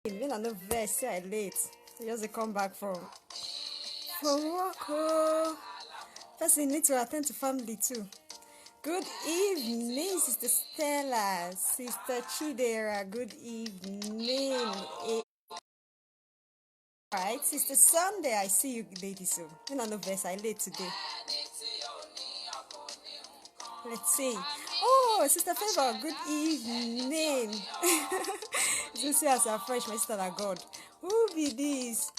When I no vex, say I late. Just dey come back from work. Oh. Person need to attend to family too. Good evening, Sister Stella, Sister Chidera. Good evening. Right, Sister Sunday. I see you, ladies. So when I no vex, I late today. Let's see. Oh, Sister Favor, good evening. You see as a fresh, my sister of God. Who be this?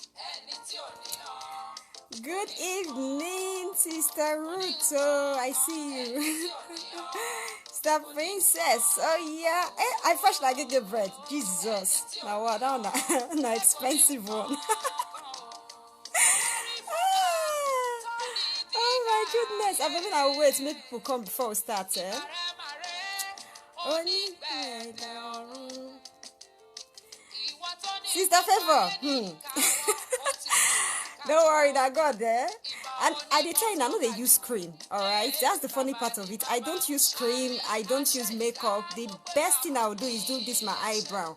Good evening, Sister Ruth. Oh, I see you. Sister Princess. Oh, yeah. I fresh like a bread. Jesus. Now what? That one, expensive one. Oh, my goodness. I'm even I'll wait to make people come before we start. Sister Favor. Don't worry, that God there. And I did tell you, I know they use cream, alright? That's the funny part of it. I don't use cream, I don't use makeup. The best thing I'll do is do this my eyebrow.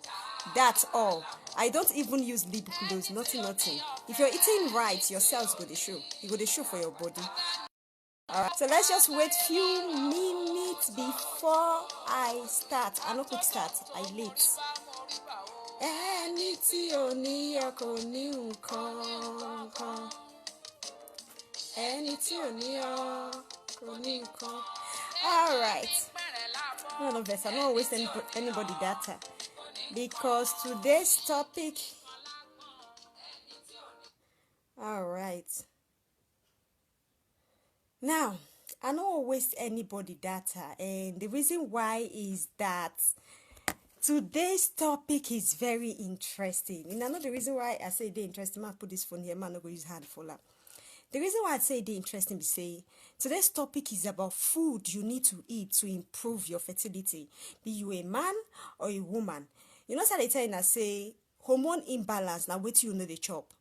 That's all. I don't even use lip gloss, nothing. If you're eating right, your cells go to show. You go to show for your body. Alright, so let's just wait few minutes before I start. I no quick start, I late. Ẹni tí ò ní ẹ kò ní nǹkan kan. Ẹni tí ò ní ọ kò ní nǹkan. All right. None of this. I don't waste anybody data because today's topic. All right. Now, I don't waste anybody data, and the reason why is that today's topic is very interesting. And I know the reason why I say it's interesting. I put this phone here. I'm not going to use hand for that. The reason why I say it's interesting is say today's topic is about food you need to eat to improve your fertility. Be you a man or a woman. You know, so they tell you that say hormone imbalance. Now wait till you know the chop.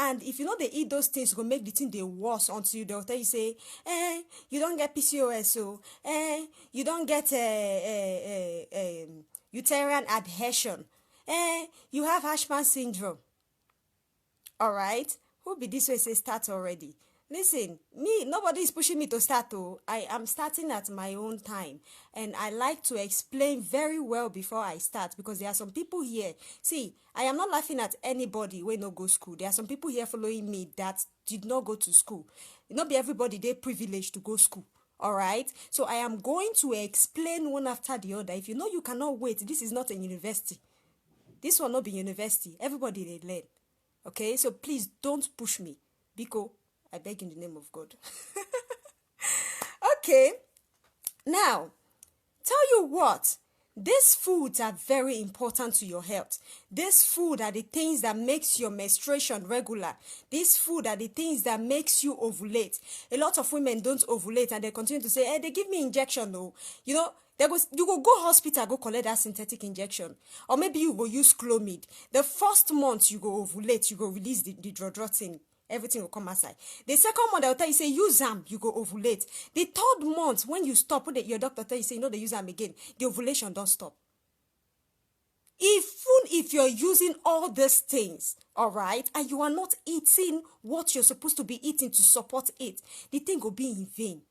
And if you know they eat those things, go make the thing they worse until they'll tell you say, you don't get PCOS, so you don't get uterine adhesion, you have Ashman syndrome. All right, who be this way say start already? Listen, me, nobody is pushing me to start. Oh, I am starting at my own time, and I like to explain very well before I start because there are some people here. See, I am not laughing at anybody when no go school. There are some people here following me that did not go to school. Not be everybody they privileged to go school. All right, so I am going to explain one after the other. If you know you cannot wait, this is not a university. This will not be university. Everybody they learn. Okay, so please don't push me. Biko, I beg in the name of God. Okay, now, tell you what, these foods are very important to your health. These food are the things that makes your menstruation regular. These food are the things that makes you ovulate. A lot of women don't ovulate and they continue to say, hey, they give me injection though. You know, you go hospital, go collect that synthetic injection. Or maybe you go use Clomid. The first month you go ovulate, you go release the draw thing. Everything will come outside. The second month, they'll tell you, say, use them, you go ovulate. The third month, when you stop, when your doctor tell you, say, no, they use them again, the ovulation don't stop. Even if you're using all these things, all right, and you are not eating what you're supposed to be eating to support it, the thing will be in vain.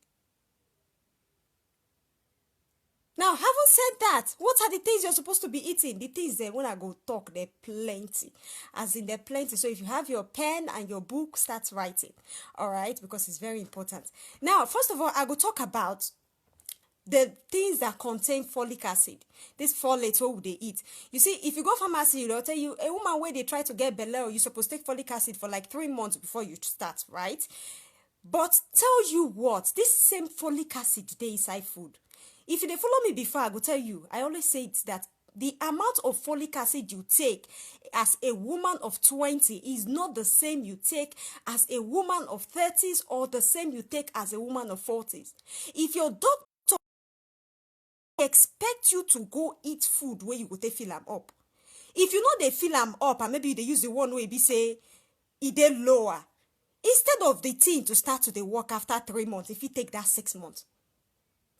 Now, having said that, what are the things you're supposed to be eating? The things that when I go talk, they're plenty. As in, they're plenty. So if you have your pen and your book, start writing. All right? Because it's very important. Now, first of all, I will talk about the things that contain folic acid. This folate, what would they eat? You see, if you go pharmacy, they'll tell you, a woman where they try to get belly, you're supposed to take folic acid for like 3 months before you start, right? But tell you what, this same folic acid, they inside food. If you follow me before, I will tell you, I always say it that the amount of folic acid you take as a woman of 20 is not the same you take as a woman of 30s or the same you take as a woman of 40s. If your doctor expect you to go eat food where you go to fill them up, if you know they fill them up and maybe they use the one way be say it dey lower, instead of the thing to start to the work after 3 months, if you take that 6 months,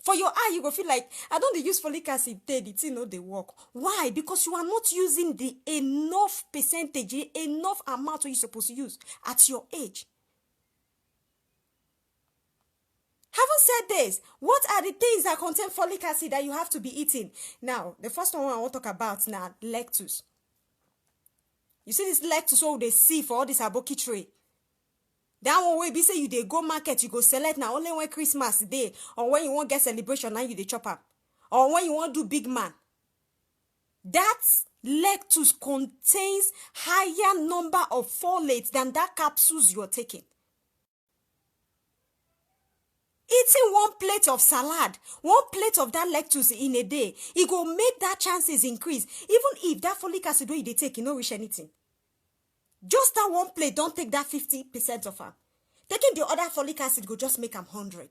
For your eye, you go feel like, I don't dey use folic acid, the thing no dey work. Why? Because you are not using the enough percentage, enough amount what you're supposed to use at your age. Having said this, what are the things that contain folic acid that you have to be eating? Now, the first one I want to talk about now, lettuce. You see this lettuce what they see for all this aboki tray? That one way be say you dey go market, you go select now only when Christmas day or when you want get celebration now you dey chop am. Or when you want do big man. That lettuce contains higher number of folates than that capsules you're taking. Eating one plate of salad, one plate of that lettuce in a day, it go make that chances increase. Even if that folic acid wey you dey take, you no reach anything. Just that one plate, don't take that 50% of her. Taking the other folic acid go just make them 100.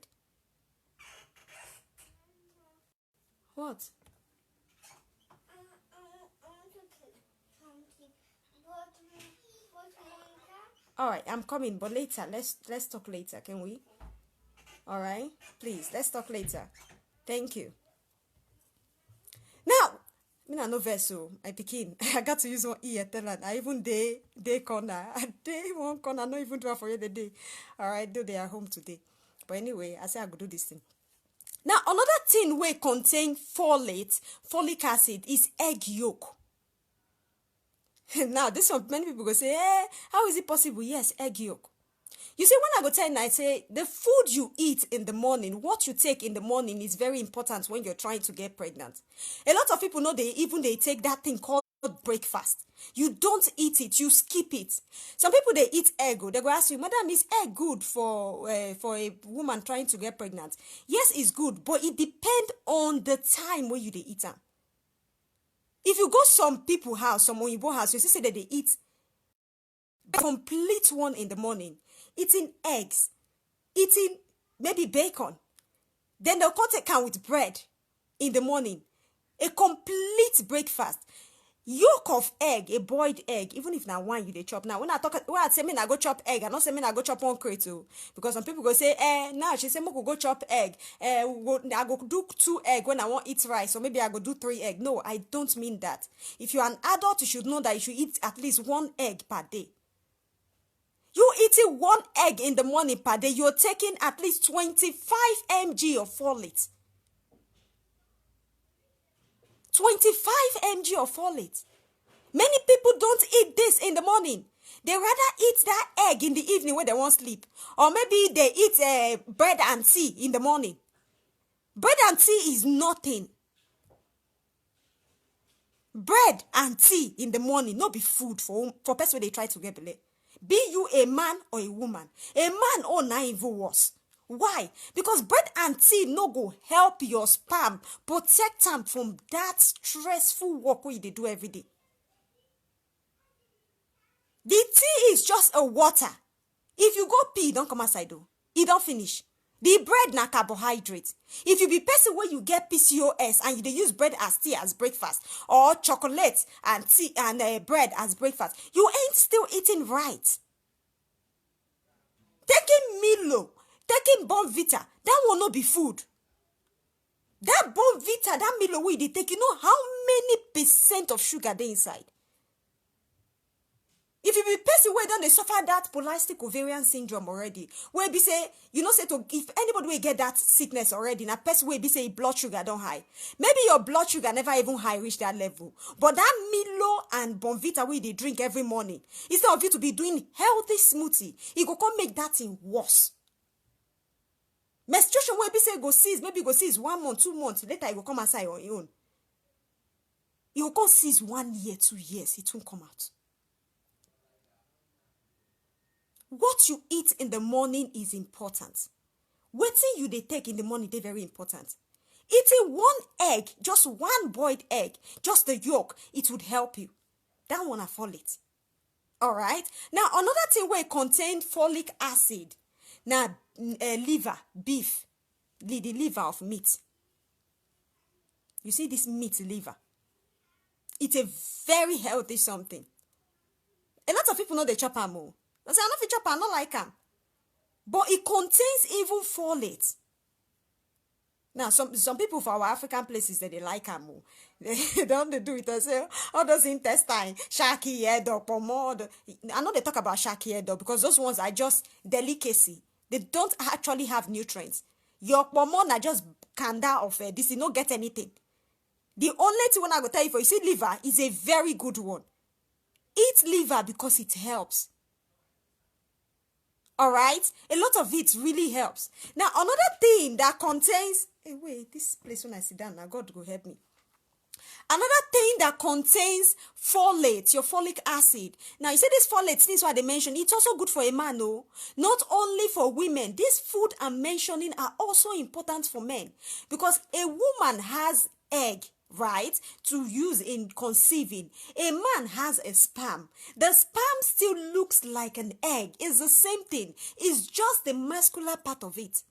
What? All right, I'm coming, but later. Let's talk later, can we? All right, please, let's talk later. Thank you. Now, I no vessel. I begin. I got to use one ear talent. I even day corner. Day one corner. Not even do it for you the day. All right, though they are home today. But anyway, I say I go do this thing. Now, another thing we contain folic acid is egg yolk. Now, this one, many people go say, how is it possible? Yes, egg yolk. You see, when I go tell you, I say, the food you eat in the morning, what you take in the morning is very important when you're trying to get pregnant. A lot of people know they take that thing called breakfast. You don't eat it, you skip it. Some people, they eat egg. They go ask you, Madam, is egg good for a woman trying to get pregnant? Yes, it's good, but it depends on the time when you they eat them. If you go some people house, some Oyibo house, you see that they eat complete one in the morning, eating eggs, eating maybe bacon. Then they'll come take with bread in the morning. A complete breakfast. Yolk of egg, a boiled egg, even if now one you they chop. Now when I say me I go chop egg, I not say me I go chop one crate too. Because some people go say, now she say me go chop egg. I go do 2 egg when I want eat rice, or maybe I go do 3 egg. No, I don't mean that. If you're an adult, you should know that you should eat at least 1 egg per day. You eating 1 egg in the morning per day, you're taking at least 25 mg of folate. 25 mg of folate. Many people don't eat this in the morning. They rather eat that egg in the evening when they want sleep. Or maybe they eat bread and tea in the morning. Bread and tea is nothing. Bread and tea in the morning, not be food for person they try to get belay. Be you a man or a woman. A man or not even worse. Why? Because bread and tea no go help your sperm protect them from that stressful work we they do every day. The tea is just a water. If you go pee, don't come outside though. It don't finish. The bread na carbohydrate. If you be person where you get PCOS and you dey use bread as tea as breakfast, or chocolate and tea and bread as breakfast, you ain't still eating right. Taking Milo, taking Bonvita, that will not be food. That Bonvita, that Milo we dey take, you know how many percent of sugar they inside? If you be person where don't they suffer that polycystic ovarian syndrome already, where be say, you know, say to if anybody will get that sickness already, na person where be say blood sugar don't high. Maybe your blood sugar never even high reach that level. But that Milo and Bonvita we they drink every morning, instead of you to be doing healthy smoothie, it go come make that thing worse. Menstruation where be say go cease, maybe go cease 1 month, 2 months, later it will come outside on your own. It will come cease 1 year, 2 years, it won't come out. What you eat in the morning is important. What you they take in the morning, they very important. Eating 1 egg, just 1 boiled egg, just the yolk, it would help you. That one I folate. All right. Now another thing where it contained folic acid. Now liver, beef, the liver of meat. You see this meat liver. It's a very healthy something. A lot of people know the chop am. I say, I don't chop, I don't like them. But it contains even folate. Now, some people for our African places that they like them. They don't do it. They say, all those intestine, shaki head or pomod. I know they talk about shaki head because those ones are just delicacy. They don't actually have nutrients. Your pomod are just kanda of this. You don't get anything. The only thing I go tell you for, you see, liver is a very good one. Eat liver because it helps. All right? A lot of it really helps. Now, another thing that contains... Hey, wait, this place when I sit down, now God go help me. Another thing that contains folate, your folic acid. Now, you see this folate, things what they mentioned, it's also good for a man, no? Not only for women. This food I'm mentioning are also important for men. Because a woman has egg, right, to use in conceiving. A man has a sperm. The sperm still looks like an egg. It's the same thing. It's just the muscular part of it.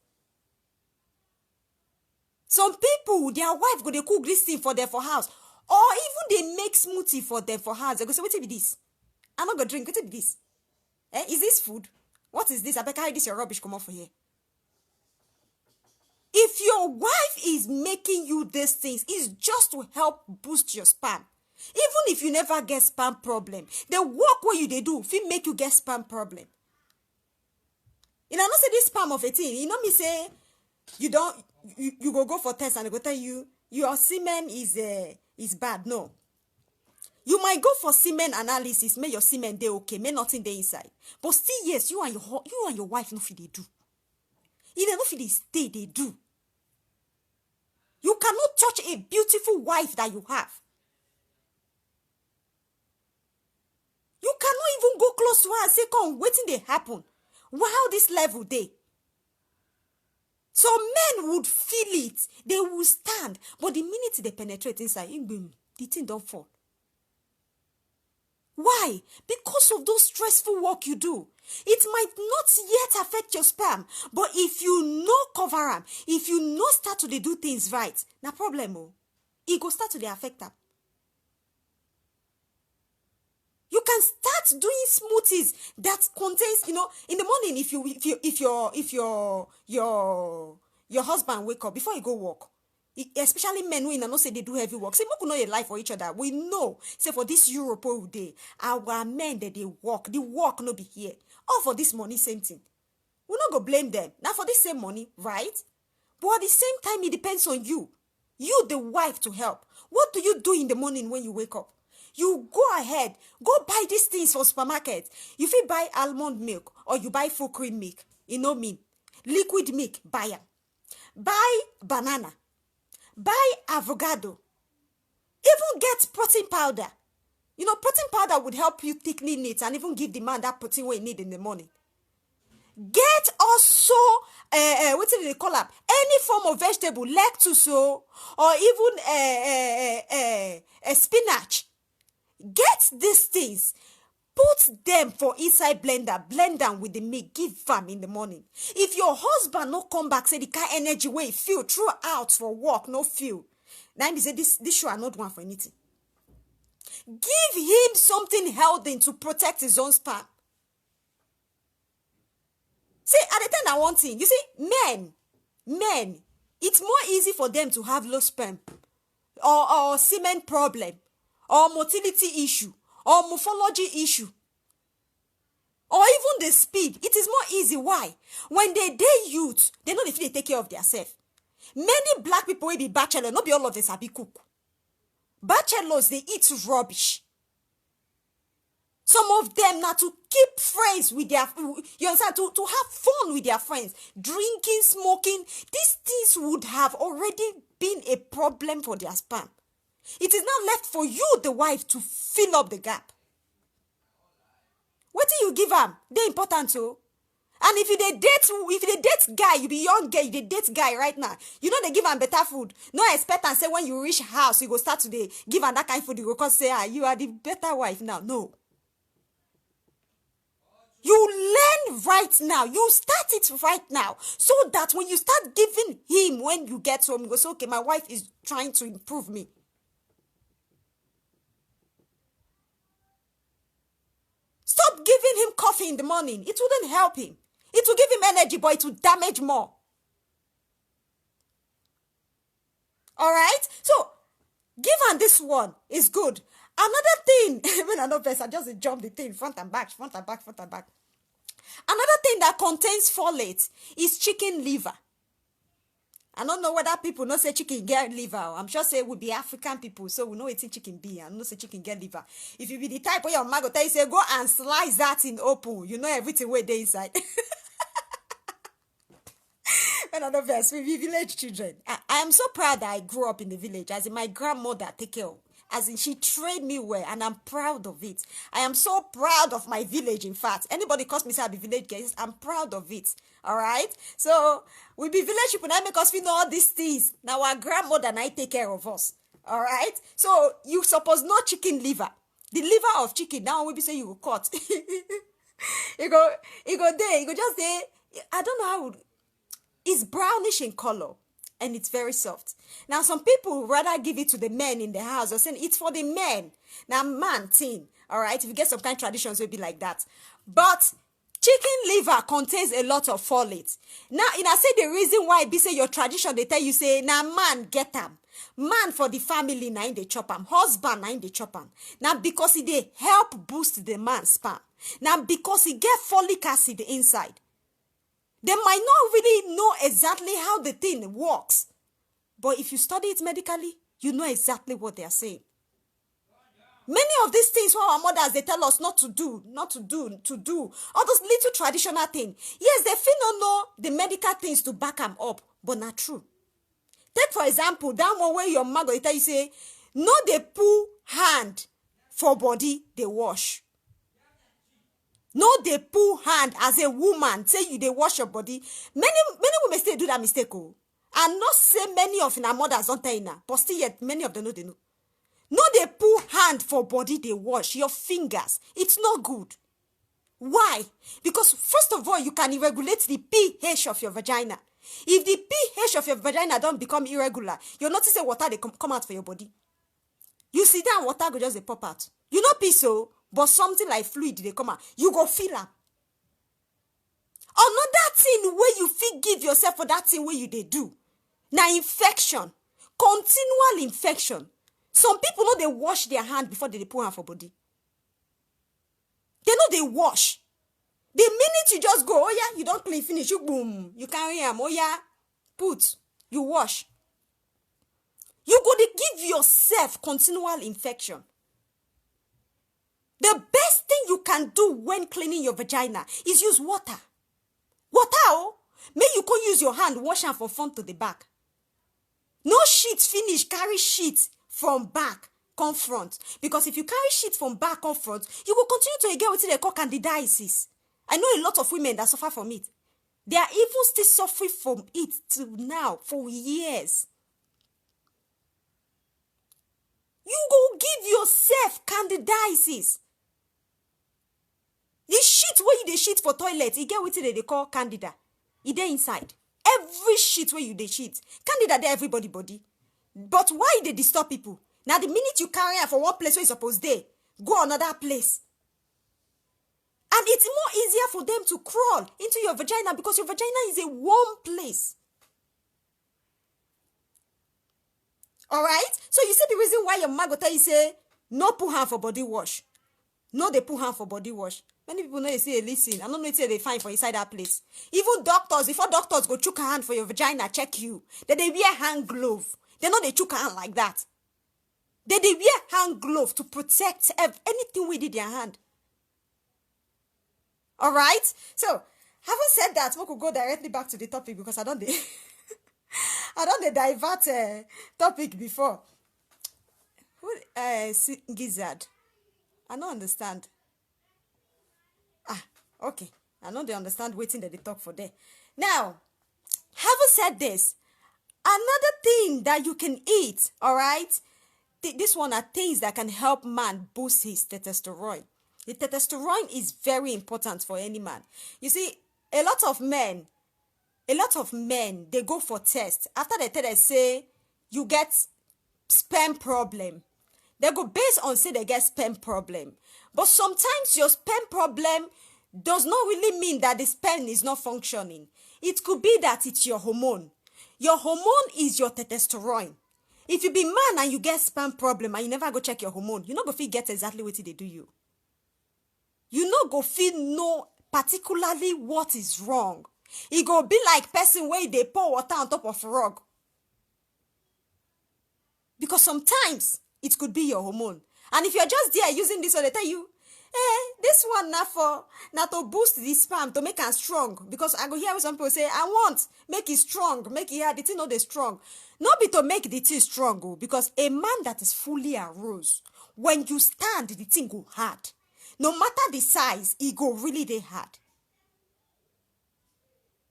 Some people, their wife go they cook this thing for them for house, or even they make smoothie for them for house. They go say, "What be this? I'm not gonna drink. What be this? Is this food? What is this? I better carry this your rubbish come off for here." If your wife is making you these things, it's just to help boost your sperm. Even if you never get sperm problem, the work what you they do, if it make you get sperm problem. You know, I not say this sperm of 18. You know me say, you don't, you go for test and they go tell you, your semen is bad. No. You might go for semen analysis, may your semen they okay, may nothing they inside. But still, yes, you and your wife no fit they do. You no fit they stay, they do. You cannot touch a beautiful wife that you have. You cannot even go close to her and say, come, waiting they happen. Wow, this level they. So men would feel it. They will stand. But the minute they penetrate inside, the thing don't fall. Why? Because of those stressful work you do. It might not yet affect your sperm, but if you know cover them, if you know start to do things right, no problem. It go start to affect them. You can start doing smoothies that contains, in the morning if your husband wake up before you go work. Especially men who know say they do heavy work. Say, we know a life for each other. We know. Say for this Europe day, our men that they work, the work no be here. Or for this money, same thing. We not go blame them. Now for this same money, right? But at the same time, it depends on you. You, the wife, to help. What do you do in the morning when you wake up? You go ahead, go buy these things from supermarket. If you buy almond milk or you buy full cream milk, you know me. Liquid milk, buy them. Buy banana. Buy avocado. Even get protein powder. Protein powder would help you thicken it and even give the man that protein what he need in the morning. Get also, what do they call it? Any form of vegetable, lettuce or even spinach. Get these things. Put them for inside blender. Blend them with the milk. Give them in the morning. If your husband no come back, say the kind energy way feel throughout for work, no feel. Now he say this show are not one for anything. Give him something healthy to protect his own sperm. See, at the time I want thing, you see, men, it's more easy for them to have low sperm or semen problem or motility issue or morphology issue or even the speed. It is more easy. Why? When they youth, they know if they take care of themselves. Many black people will be bachelor, not be all of them sabi cook. Bachelors, they eat rubbish. Some of them now to keep friends with their, you understand, to have fun with their friends, drinking, smoking. These things would have already been a problem for their sperm. It is now left for you, the wife, to fill up the gap. What do you give them? They're important too. And if you date guy, you be young girl, you date guy right now. You know they give them better food. No expect and say when you reach house, you go start today, give them that kind of food, you go come say, you are the better wife now. No. You learn right now. You start it right now. So that when you start giving him, when you get home, you go say, okay, my wife is trying to improve me. Stop giving him coffee in the morning. It wouldn't help him. It will give him energy, but it will damage more. All right? So, give her this one. It's good. Another thing, when I know best, I just jump the thing front and back, front and back, front and back. Another thing that contains folate is chicken liver. I don't know whether people know say chicken get liver. I'm sure say we be African people, so we know it's chicken be. I know say chicken get liver. If you be the type where your mama go tell you say go and slice that in open, you know everything where they inside. And I know best, we be village children. I am so proud that I grew up in the village. As in my grandmother take care of. As in, she trained me well, and I'm proud of it. I am so proud of my village, in fact. Anybody calls me say I be village girl, I'm proud of it. All right? So, we be village people, now make us feel all these things. Now, our grandmother and I take care of us. All right? So, you suppose know chicken liver. The liver of chicken, now we be saying you go cut. you go there, you go just there. I don't know how, it's brownish in color. And it's very soft. Now, some people would rather give it to the men in the house or saying it's for the men. Now, man thing, all right? If you get some kind of traditions, it will be like that. But chicken liver contains a lot of folate. Now, I say the reason why be say your tradition, they tell you say, now man get them. Man for the family, now in the chop am. Husband, now in the chop am. Now, because they help boost the man's sperm. Now, because he get folic acid inside. They might not really know exactly how the thing works. But if you study it medically, you know exactly what they are saying. Many of these things for our mothers, they tell us not to do. All those little traditional things. Yes, they feel not know the medical things to back them up, but not true. Take, for example, that one where your mother will tell you, say, no, they pull hand for body, they wash. No, they pull hand as a woman. Say you they wash your body. Many women still do that mistake. Oh. And not say many of our mothers don't tell you now. But still yet, many of them know they know. No, they pull hand for body, they wash. Your fingers. It's not good. Why? Because first of all, you can regulate the pH of your vagina. If the pH of your vagina don't become irregular, you'll notice the water they come out for your body. You see that water go just pop out. You know pee so. But something like fluid, they come out. You go feel am. Another thing where you feel give yourself for that thing where you they do. Now infection. Continual infection. Some people know they wash their hand before they put hand for body. They know they wash. The minute you just go, oh yeah, you don't clean, finish, you boom. You carry them, oh yeah, put, you wash. You go to give yourself continual infection. The best thing you can do when cleaning your vagina is use water. Water, oh. May you can use your hand, wash them from front to the back. No sheet finish, carry sheet from back, come front. Because if you carry sheet from back, come front, you will continue to get what they call candidiasis. I know a lot of women that suffer from it. They are even still suffering from it till now, for years. You go give yourself candidiasis. The shit where you dey shit for toilet, you get what they call candida. It dey inside. Every shit where you dey shit. Candida dey everybody body. But why they disturb people? Now the minute you carry her for one place where you supposed dey, go another place. And it's more easier for them to crawl into your vagina because your vagina is a warm place. Alright? So you see the reason why your mama go tell you say, no put hand for body wash. No, they put hand for body wash. Many people know they say, listen, I don't know if they find for inside that place. Even doctors, before doctors go chook a hand for your vagina, check you. Then they wear hand glove. They know they chook a hand like that. Then they wear hand glove to protect anything within their hand. Alright? So, having said that, we could go directly back to the topic because I don't divert topic before. Who gizzard? I don't understand. Okay. I know they understand waiting that they talk for there. Now, having said this, another thing that you can eat, all right? This one are things that can help man boost his testosterone. The testosterone is very important for any man. You see, a lot of men, they go for tests. After they tell they say, you get sperm problem. They go based on say they get sperm problem. But sometimes your sperm problem does not really mean that the sperm is not functioning. It could be that it's your hormone. Your hormone is your testosterone. If you be man and you get sperm problem and you never go check your hormone, you no go fit get exactly what they do you. You no go fit know particularly what is wrong. It go be like person where they pour water on top of a rug. Because sometimes it could be your hormone. And if you're just there using this one, they tell you, this one na to boost the sperm, to make it strong. Because I go hear some people say, I want, make it strong, make it hard, the thing not the strong. Not be to make the thing strong, because a man that is fully aroused, when you stand, the thing go hard. No matter the size, it go really dey hard.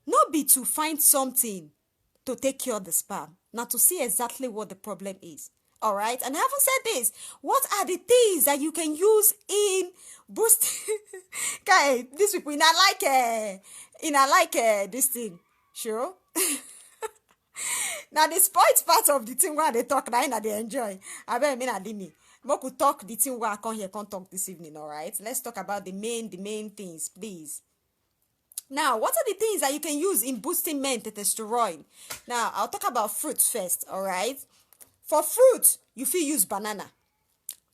Not be to find something to take care of the sperm, not to see exactly what the problem is. All right, and I haven't said this. What are the things that you can use in boost? Okay, these people in I like this thing. Sure. Now the sports part of the thing where they talk, now they enjoy. I bet me na dimi. Mo could talk the thing where I come here, can't talk this evening. All right, let's talk about the main things, please. Now, what are the things that you can use in boosting men testosterone? Now, I'll talk about fruits first. All right. For fruit, you feel use banana.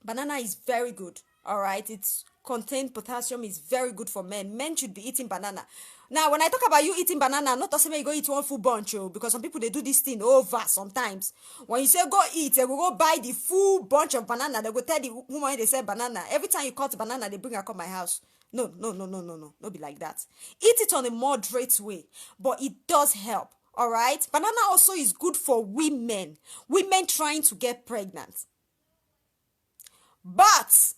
Banana is very good. All right. It's contained potassium, is very good for men. Men should be eating banana. Now, when I talk about you eating banana, not to say you go eat one full bunch, because some people, they do this thing over sometimes. When you say go eat, they will go buy the full bunch of banana. They will tell the woman they say banana. Every time you cut banana, they bring her come my house. No. Not be like that. Eat it on a moderate way, but it does help. All right. Banana also is good for women trying to get pregnant. But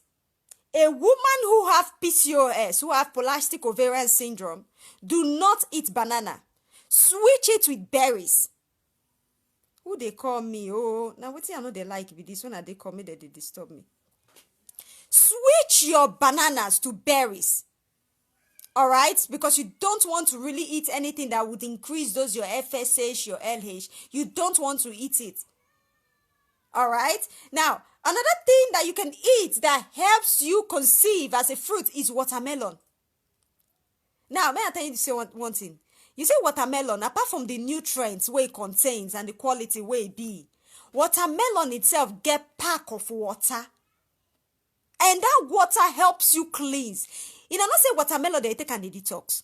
a woman who have PCOS, who have polycystic ovarian syndrome, do not eat banana. Switch it with berries. Who they call me? Oh, now what I know they like with this one, they call me that they disturb me. Switch your bananas to berries. All right, because you don't want to really eat anything that would increase those your FSH, your LH. You don't want to eat it. All right. Now, another thing that you can eat that helps you conceive as a fruit is watermelon. Now, may I tell you to say one thing? You say watermelon, apart from the nutrients where it contains and the quality where it be, watermelon itself get pack of water. And that water helps you cleanse. You know, not say watermelon, they take and they detox.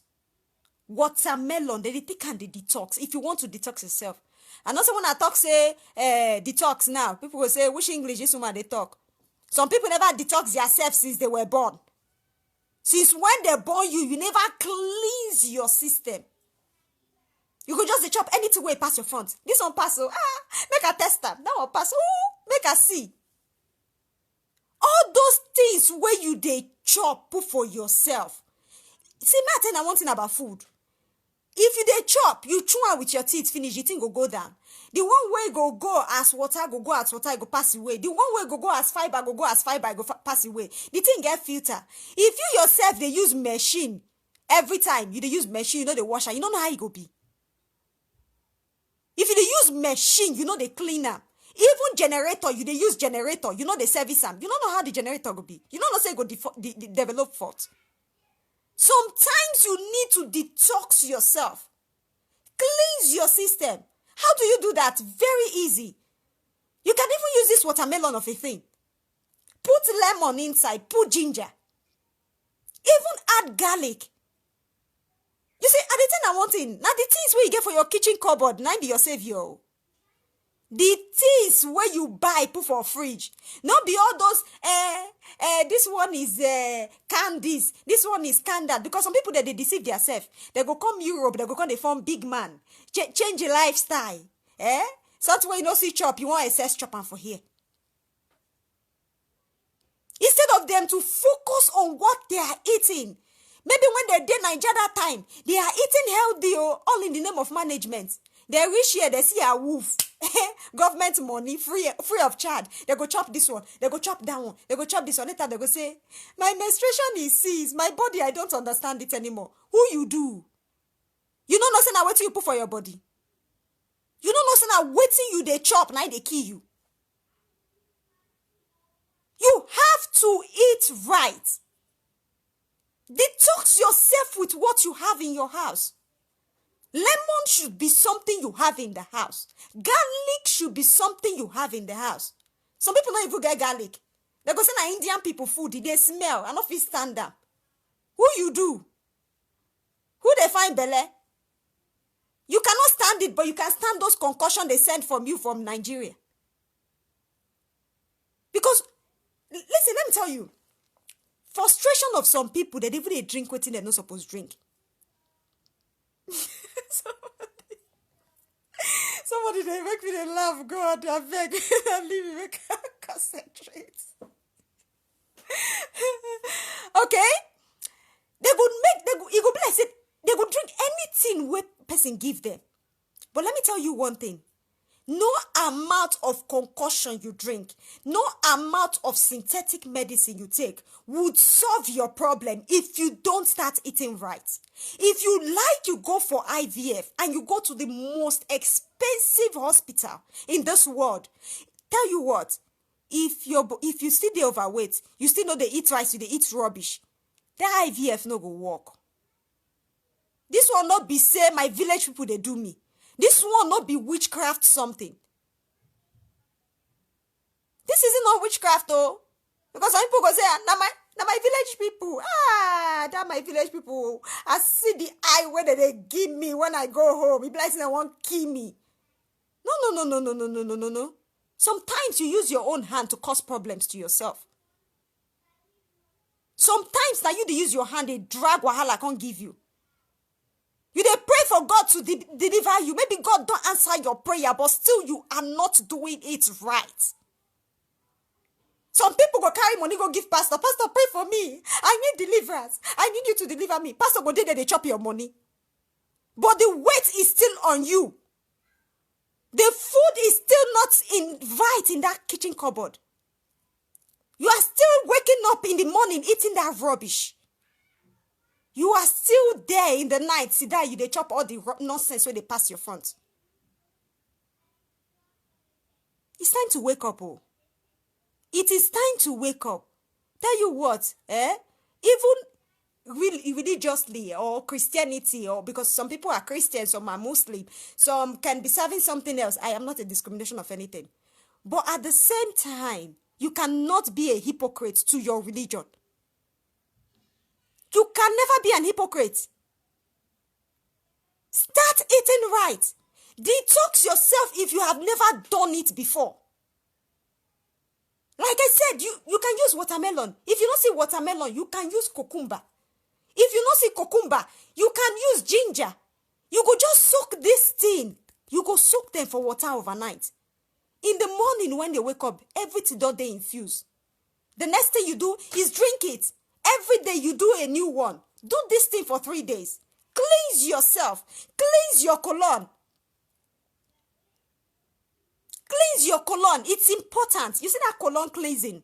Watermelon, they take and they detox. If you want to detox yourself. And also when I talk, say, detox now, people will say, which English this woman they talk? Some people never detox themselves since they were born. Since when they born you never cleanse your system. You could just chop anything where pass your front. This one pass, make a test them. That one pass, make a see. All those things where you they chop, put for yourself. See, me tell you one thing about food. If you they chop, you chew on with your teeth, finish, the thing go down. The one way go as water, go as water, go pass away. The one way go as fiber, go as fiber, go pass away. The thing get filter. If you yourself, they use machine, every time you they use machine, you know they wash and you don't know how it go be. If you they use machine, you know they clean up. Even generator, you they use generator, you know they service them. You don't know how the generator go be. You don't know say go develop fault. Sometimes you need to detox yourself. Cleanse your system. How do you do that? Very easy. You can even use this watermelon of a thing. Put lemon inside, put ginger. Even add garlic. You see, and the thing I want in, now the things where you get for your kitchen cupboard, now be your savior. The things where you buy, put for fridge. Not be all those, this one is candies. This one is candle. Because some people, they deceive themselves. They go come Europe, they go come, they form big man. Change your lifestyle. Such way you know see chop, you want excess chop and for here. Instead of them to focus on what they are eating. Maybe when they're there Nigeria that time, they are eating healthy, all in the name of management. They reach here, they see a wolf. Government money, free of charge. They go chop this one. They go chop that one. They go chop this one. Later they go say, my menstruation is seized. My body, I don't understand it anymore. Who you do? You don't know say now what you put for your body. You don't know say now waiting you they chop, now they kill you. You have to eat right. Detox yourself with what you have in your house. Lemon should be something you have in the house. Garlic should be something you have in the house. Some people don't even get garlic. They go say na Indian people food, they smell, and not fit stand up. Who you do? Who they find belle? You cannot stand it, but you can stand those concussions they send from you from Nigeria. Because, listen, let me tell you, frustration of some people, they even they drink what they're not supposed to drink. Somebody they make me laugh. God, I beg, leave me, make I concentrate. Okay? They would make, you go bless it. They would drink anything where person give them. But let me tell you one thing. No amount of concoction you drink, no amount of synthetic medicine you take would solve your problem if you don't start eating right. If you like, you go for IVF and you go to the most expensive hospital in this world. Tell you what, if you still dey overweight, you still know they eat rice, you dey eat rubbish, that IVF no go work. This one not be say my village people they do me. This one not be witchcraft something. This isn't not witchcraft though. Because some people go say, na my village people. That my village people. I see the eye where they give me when I go home. It be like they won't kill me. No. Sometimes you use your own hand to cause problems to yourself. Sometimes now you dey use your hand, they drag wahala can't give you. You dey pray for God to deliver you. Maybe God don't answer your prayer, but still you are not doing it right. Some people go carry money, go give pastor. Pastor, pray for me. I need deliverance. I need you to deliver me. Pastor go there, they chop your money. But the weight is still on you. The food is still not right in that kitchen cupboard. You are still waking up in the morning eating that rubbish. You are still there in the night. See that you they chop all the nonsense when they pass your front. It's time to wake up, oh. It is time to wake up. Tell you what, even religiously or Christianity, or because some people are Christians, some are Muslim, some can be serving something else. I am not a discrimination of anything. But at the same time, you cannot be a hypocrite to your religion. You can never be an hypocrite. Start eating right. Detox yourself if you have never done it before. Like I said, you can use watermelon. If you don't see watermelon, you can use cucumber. If you don't see cucumber, you can use ginger. You go just soak this thing. You go soak them for water overnight. In the morning when they wake up, everything don't they infuse. The next thing you do is drink it. Every day you do a new one. Do this thing for 3 days. Cleanse yourself. Cleanse your colon. Cleanse your colon. It's important. You see that colon cleansing?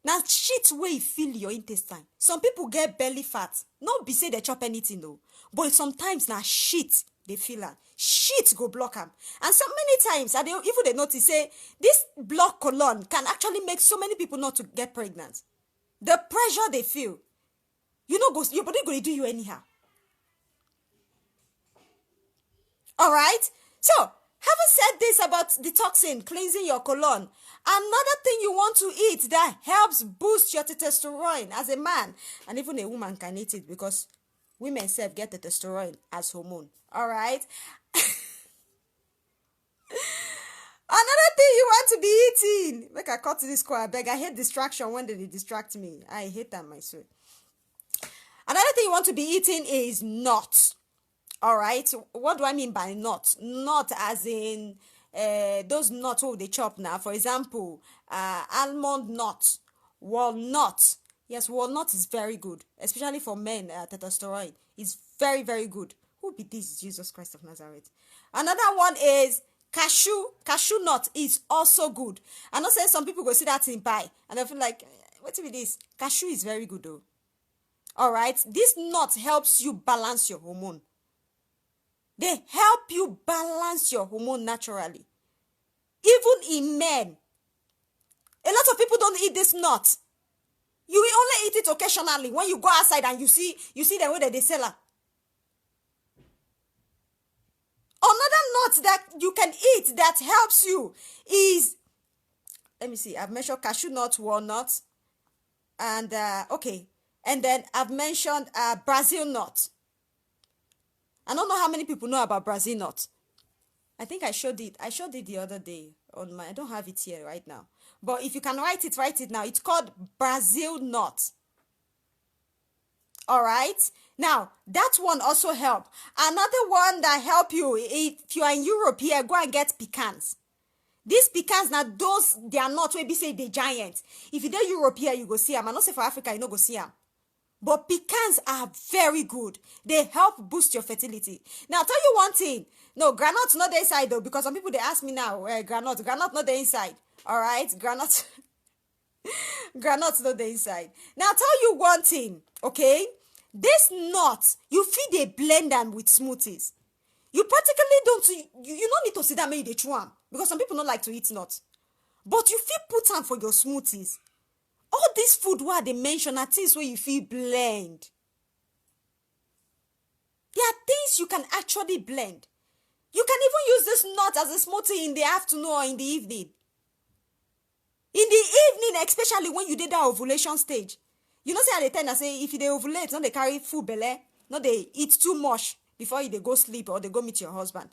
Now shit where you fill your intestine. Some people get belly fat. Not be say they chop anything though. But sometimes now shit they feel am. Shit go block them. And so many times, even they notice say this block colon can actually make so many people not to get pregnant. The pressure they feel, your body going to do you anyhow. All right. So having said this about detoxing, cleansing your colon, another thing you want to eat that helps boost your testosterone as a man, and even a woman can eat it because women self get testosterone as hormone. All right. Another thing you want to be eating. Make I cut to this call, I beg. I hate distraction when they distract me. I hate that, my soul. Another thing you want to be eating is nuts. All right. What do I mean by nuts? Not as in those nuts who they chop now. For example, almond nuts, walnut. Yes, walnut is very good, especially for men. Testosterone is very, very good. Who be this? Jesus Christ of Nazareth. Another one is cashew. Cashew nut is also good. I'm not saying some people go see that in buy and I feel like, what is this? Cashew is very good though. All right. This nut helps you balance your hormone. They help you balance your hormone naturally. Even in men. A lot of people don't eat this nut. You will only eat it occasionally when you go outside and you see the way that they sell it. nut that you can eat that helps you is, let me see, I've mentioned cashew nut, walnut, and okay, and then I've mentioned Brazil nut. I don't know how many people know about Brazil nut. I think I showed it the other day on my, I don't have it here right now, but if you can write it now. It's called Brazil nut. All right, now that one also help. Another one that help you, if you are in Europe here, go and get pecans. These pecans, now those, they are not, maybe say the giant. If you dey Europe here, you go see them. I not say for Africa, you no go see them. But pecans are very good. They help boost your fertility. Now, I'll tell you one thing. No, groundnut not the inside though, because some people, they ask me now, groundnut not the inside. All right, groundnut not the inside. Now, I'll tell you one thing, okay? This nut, you feed a blend them with smoothies. You practically don't, you don't need to sit down and they chew them, because some people don't like to eat nuts. But you feel put them for your smoothies. All this food where they mention are things where you feel blend. There are things you can actually blend. You can even use this nut as a smoothie in the afternoon or in the evening. In the evening, especially when you did that ovulation stage. You know, say at the time I say, if they ovulate, not they carry full belly, not they eat too much before they go sleep or they go meet your husband.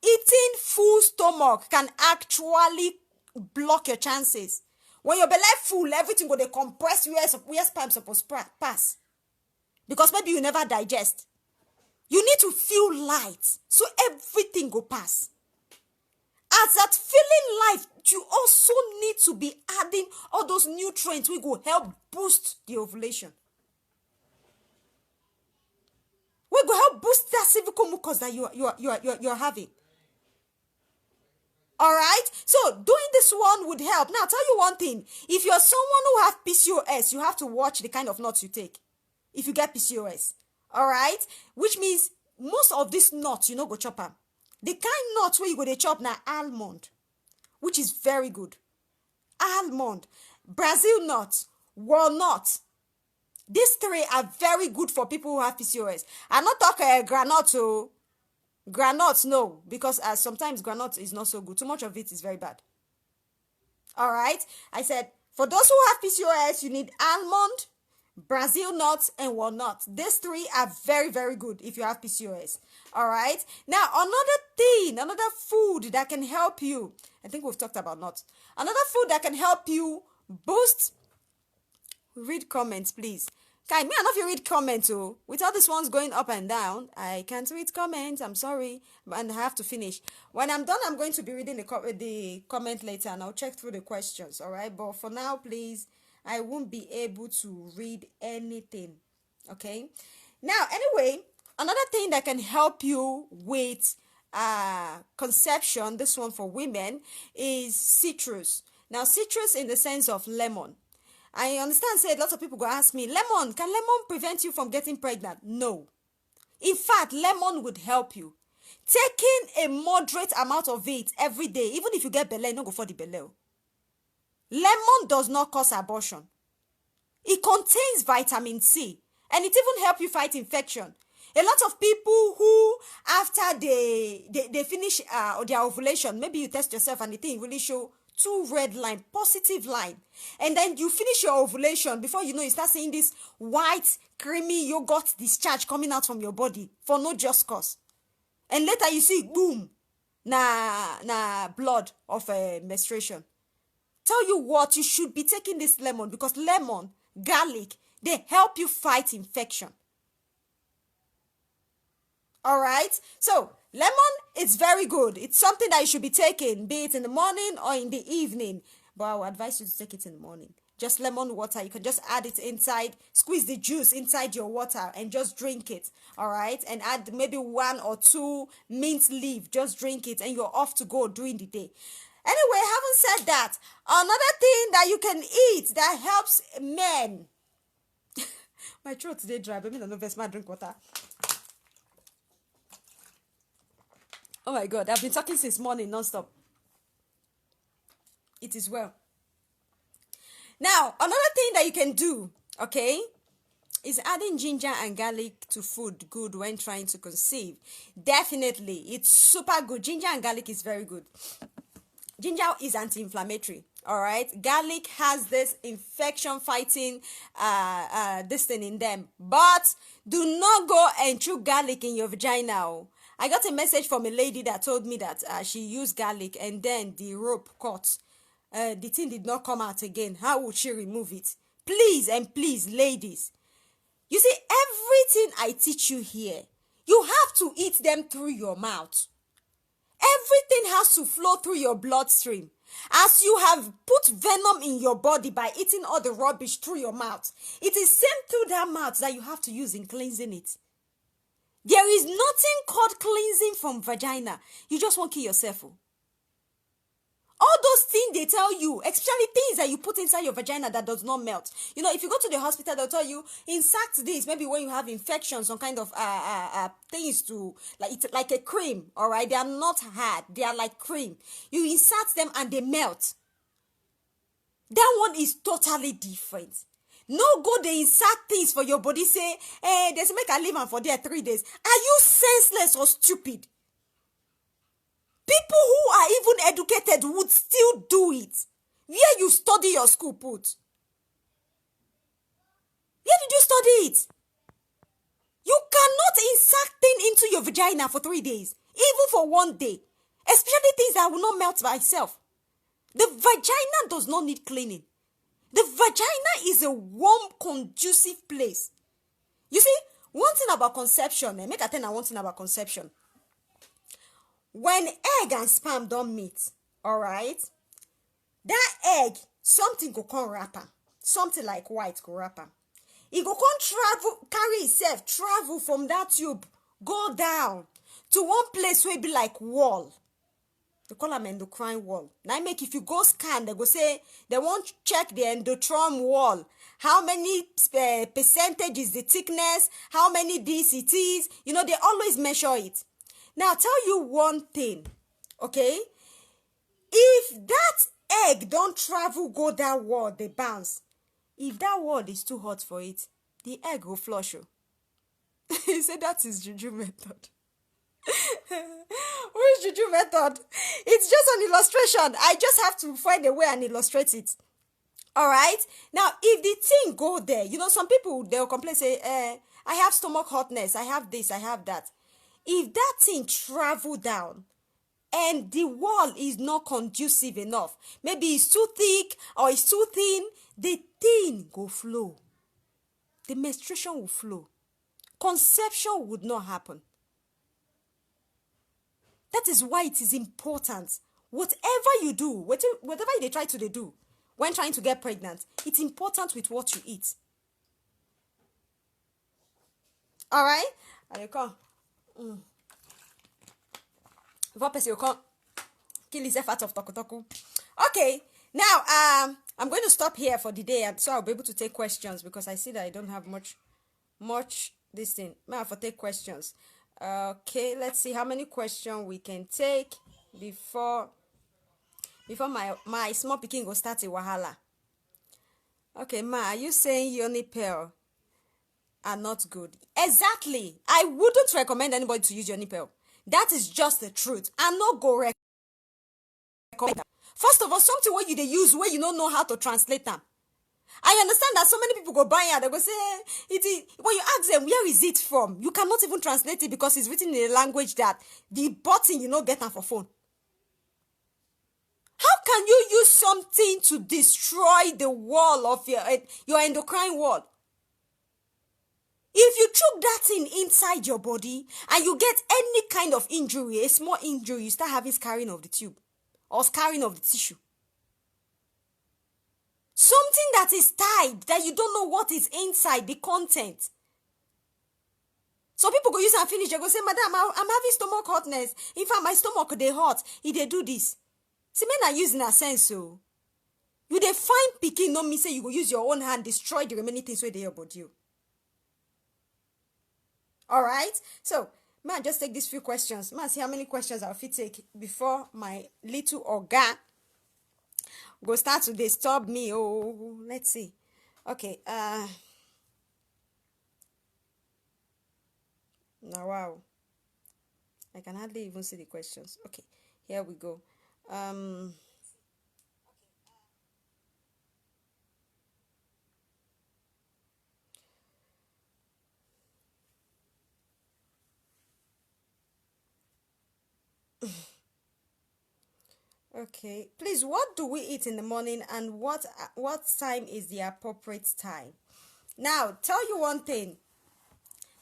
Eating full stomach can actually block your chances. When your belly full, everything go dey compress where sperm supposed pass. Because maybe you never digest. You need to feel light, so everything go pass. As that feeling light, you also need to be adding all those nutrients which will help boost the ovulation. We go help boost that cervical mucus that you're having. All right, so doing this one would help. Now, I'll tell you one thing. If you're someone who have PCOS, you have to watch the kind of nuts you take. If you get PCOS, all right, which means most of these nuts, you know, go chop them. The kind nuts where you go to chop now, almond, which is very good. Almond, Brazil nuts, walnut. These three are very good for people who have PCOS. I'm not talking granite, oh. Granuts, no, because sometimes granite is not so good. Too much of it is very bad. All right, I said for those who have PCOS, you need almond, Brazil nuts, and walnut. These three are very, very good if you have PCOS. All right, now another food that can help you. I think we've talked about nuts. Another food that can help you boost. Read comments, please. Kai, me, I know if you read comments, oh. With all these ones going up and down, I can't read comments. I'm sorry, and I have to finish. When I'm done, I'm going to be reading the comment later, and I'll check through the questions, all right? But for now, please, I won't be able to read anything, okay? Now, anyway, another thing that can help you with conception, this one for women, is citrus. Now, citrus in the sense of lemon. I understand, say, lots of people go ask me, can lemon prevent you from getting pregnant? No. In fact, lemon would help you. Taking a moderate amount of it every day, even if you get belle, no go for the belle. Lemon does not cause abortion. It contains vitamin C, and it even helps you fight infection. A lot of people who, after they finish their ovulation, maybe you test yourself and the thing really show 2 red line, positive line. And then you finish your ovulation. Before you know, you start seeing this white, creamy yogurt discharge coming out from your body for no just cause. And later you see, boom, blood of menstruation. Tell you what, you should be taking this lemon, because lemon, garlic, they help you fight infection. All right, so lemon is very good. It's something that you should be taking, be it in the morning or in the evening. But I would advise you to take it in the morning. Just lemon water. You can just add it inside, squeeze the juice inside your water and just drink it. All right, and add maybe 1 or 2 mint leaf. Just drink it and you're off to go during the day. Anyway, having said that, another thing that you can eat that helps men. My throat today dry, but I don't know if I drink water. Oh my God, I've been talking since morning, non-stop. It is well. Now, another thing that you can do, okay, Is adding ginger and garlic to food good when trying to conceive? Definitely. It's super good. Ginger and garlic is very good. Ginger is anti-inflammatory. All right, garlic has this infection fighting this thing in them, but do not go and chew garlic in your vagina. Oh. I got a message from a lady that told me that she used garlic and then the rope cut. The thing did not come out again. How would she remove it? Please and please, ladies, you see, everything I teach you here, you have to eat them through your mouth. Everything has to flow through your bloodstream. As you have put venom in your body by eating all the rubbish through your mouth, it is same through that mouth that you have to use in cleansing it. There is nothing called cleansing from vagina. You just won't kill yourself. Oh. All those things they tell you, especially things that you put inside your vagina that does not melt. You know, if you go to the hospital, they'll tell you, insert this, maybe when you have infections, some kind of things to, like it's like a cream, all right? They are not hard. They are like cream. You insert them and they melt. That one is totally different. No go they insert things for your body, say, hey, there's make a live for there 3 days. Are you senseless or stupid? People who are even educated would still do it. Where you study your school put? Where did you study it? You cannot insert things into your vagina for 3 days, even for 1 day, especially things that will not melt by itself. The vagina does not need cleaning. The vagina is a warm, conducive place. You see, one thing about conception, make a tell you one thing about conception. When egg and sperm don't meet, all right, that egg, something go come wrap am. Something like white go wrap am. It go come travel, carry itself, travel from that tube, go down to one place where it be like wall. They call am endocrine wall. Now make if you go scan, they go say they won't check the endocrine wall. How many percentage is the thickness? How many this it is? You know, they always measure it. Now, I'll tell you one thing, okay? If that egg don't travel, go that wall, they bounce. If that wall is too hot for it, the egg will flush you. He said that is Juju method. Which Juju method? It's just an illustration. I just have to find a way and illustrate it. All right? Now, if the thing go there, you know, some people, they'll complain, say, I have stomach hotness, I have this, I have that. If that thing travel down and the wall is not conducive enough, maybe it's too thick or it's too thin, the thing go flow. The menstruation will flow. Conception would not happen. That is why it is important. Whatever you do, whatever they try to do when trying to get pregnant, it's important with what you eat. All right? And you come. Before person will come kill himself out of toku. Okay, now I'm going to stop here for the day, and so I'll be able to take questions because I see that I don't have much this thing. May I for take questions? Okay, let's see how many questions we can take before my small picking go start a wahala. Okay, ma, are you saying yoni pill are not good? Exactly. I wouldn't recommend anybody to use yoni pill. That is just the truth. I'm not go recommend that. First of all, something where they use where you don't know how to translate them. I understand that so many people go buy it, they go say, when you ask them, where is it from? You cannot even translate it because it's written in a language that the button you know get them for phone. How can you use something to destroy the wall of your endocrine wall? If you choke that thing inside your body and you get any kind of injury, a small injury, you start having scarring of the tube or scarring of the tissue. Something that is tied that you don't know what is inside, the content. Some people go use and finish, they go say, Madam, I'm having stomach hotness. In fact, my stomach, they hot. If they do this. See, men are using a sense, so. You they find picking, no me say you go use your own hand, destroy the remaining things where they are about you. All right, so may I just take these few questions? May I see how many questions I'll fit take before my little oga go start to disturb me. Oh, let's see. Okay. Now, wow. I can hardly even see the questions. Okay, here we go. Um, okay. Please, what do we eat in the morning, and what time is the appropriate time? Now, tell you one thing.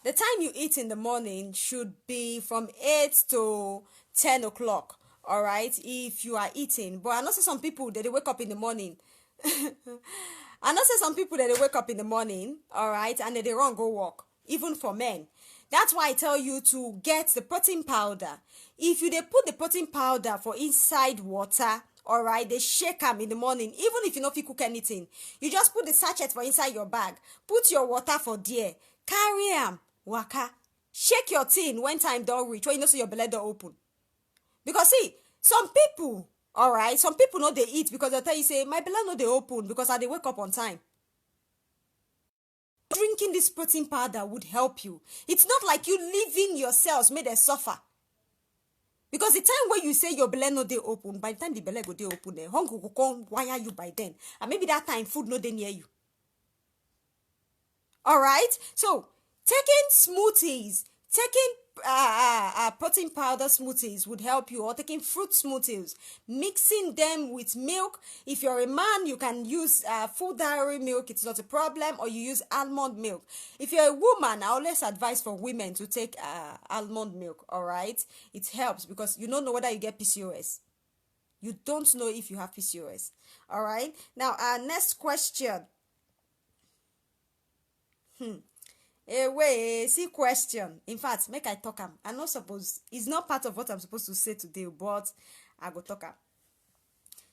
The time you eat in the morning should be from 8 to 10 o'clock. All right, if you are eating. But I know say some people that they wake up in the morning. I know say some people that they wake up in the morning, all right, and they run go work, even for men. That's why I tell you to get the protein powder. If you they put the protein powder for inside water, all right, they shake them in the morning. Even if you know if you cook anything, you just put the sachet for inside your bag. Put your water for there. Carry them, waka. Shake your tin when time don't reach. When you know so your belly don't open. Because see, some people, all right, some people know they eat because they tell you say my belly no they open because I they wake up on time. Drinking this protein powder would help you. It's not like you leaving your cells made them suffer. Because the time when you say your belly no they open, by the time the belly go they open, hunger go come wire you by then, and maybe that time food no they near you. All right, so taking smoothies, taking protein powder smoothies would help you, or taking fruit smoothies, mixing them with milk. If you're a man, you can use full dairy milk, it's not a problem, or you use almond milk. If you're a woman, I always advise for women to take almond milk. All right, it helps because you don't know whether you get PCOS. You don't know if you have PCOS. All right, now next question. Wait, see question. In fact, make I talk am. I not suppose, it's not part of what I'm supposed to say today, but I go talk am.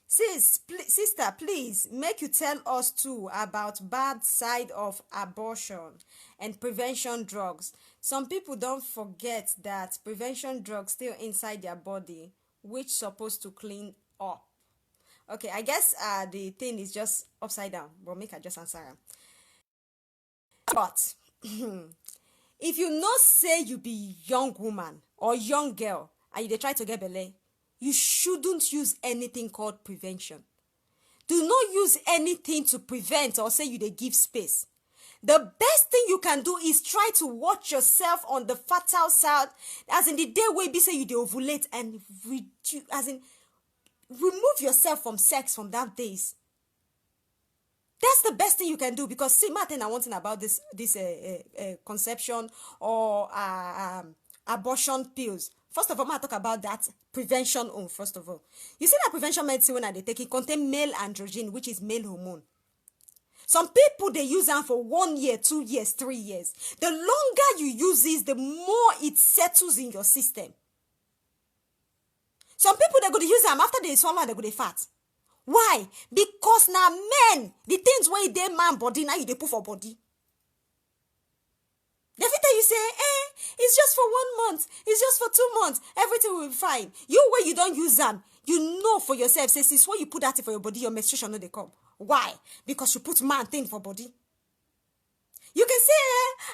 Sister, please make you tell us too about bad side of abortion and prevention drugs. Some people don't forget that prevention drugs still inside their body, which supposed to clean up. Okay, I guess the thing is just upside down, but make I just answer am. But if you not say you be young woman or young girl and you dey try to get belle, you shouldn't use anything called prevention. Do not use anything to prevent or say you dey give space. The best thing you can do is try to watch yourself on the fertile side, as in the day where be say you dey ovulate, and as in remove yourself from sex from that days. That's the best thing you can do, because see, Martin, I want to know about this conception or abortion pills. First of all, I talk about that prevention. First of all, you see that prevention medicine when they take it contain male androgen, which is male hormone. Some people they use them for 1 year, 2 years, 3 years. The longer you use this, the more it settles in your system. Some people they go to use them after they swallow, they go to fat. Why? Because now men, the things where they man body, now you they put for body. The fit you say, it's just for 1 month, it's just for 2 months, everything will be fine. You where you don't use them, you know for yourself, say since when you put that for your body, your menstruation no they come. Why? Because you put man thing for body. You can say,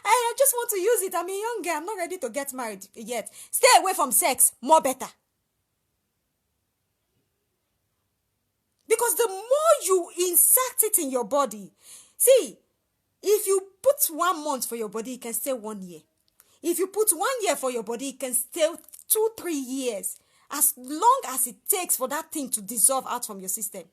I just want to use it. I'm a young girl, I'm not ready to get married yet. Stay away from sex, more better. Because the more you insert it in your body, see, if you put 1 month for your body, it can stay 1 year. If you put 1 year for your body, it can stay 2-3 years. As long as it takes for that thing to dissolve out from your system.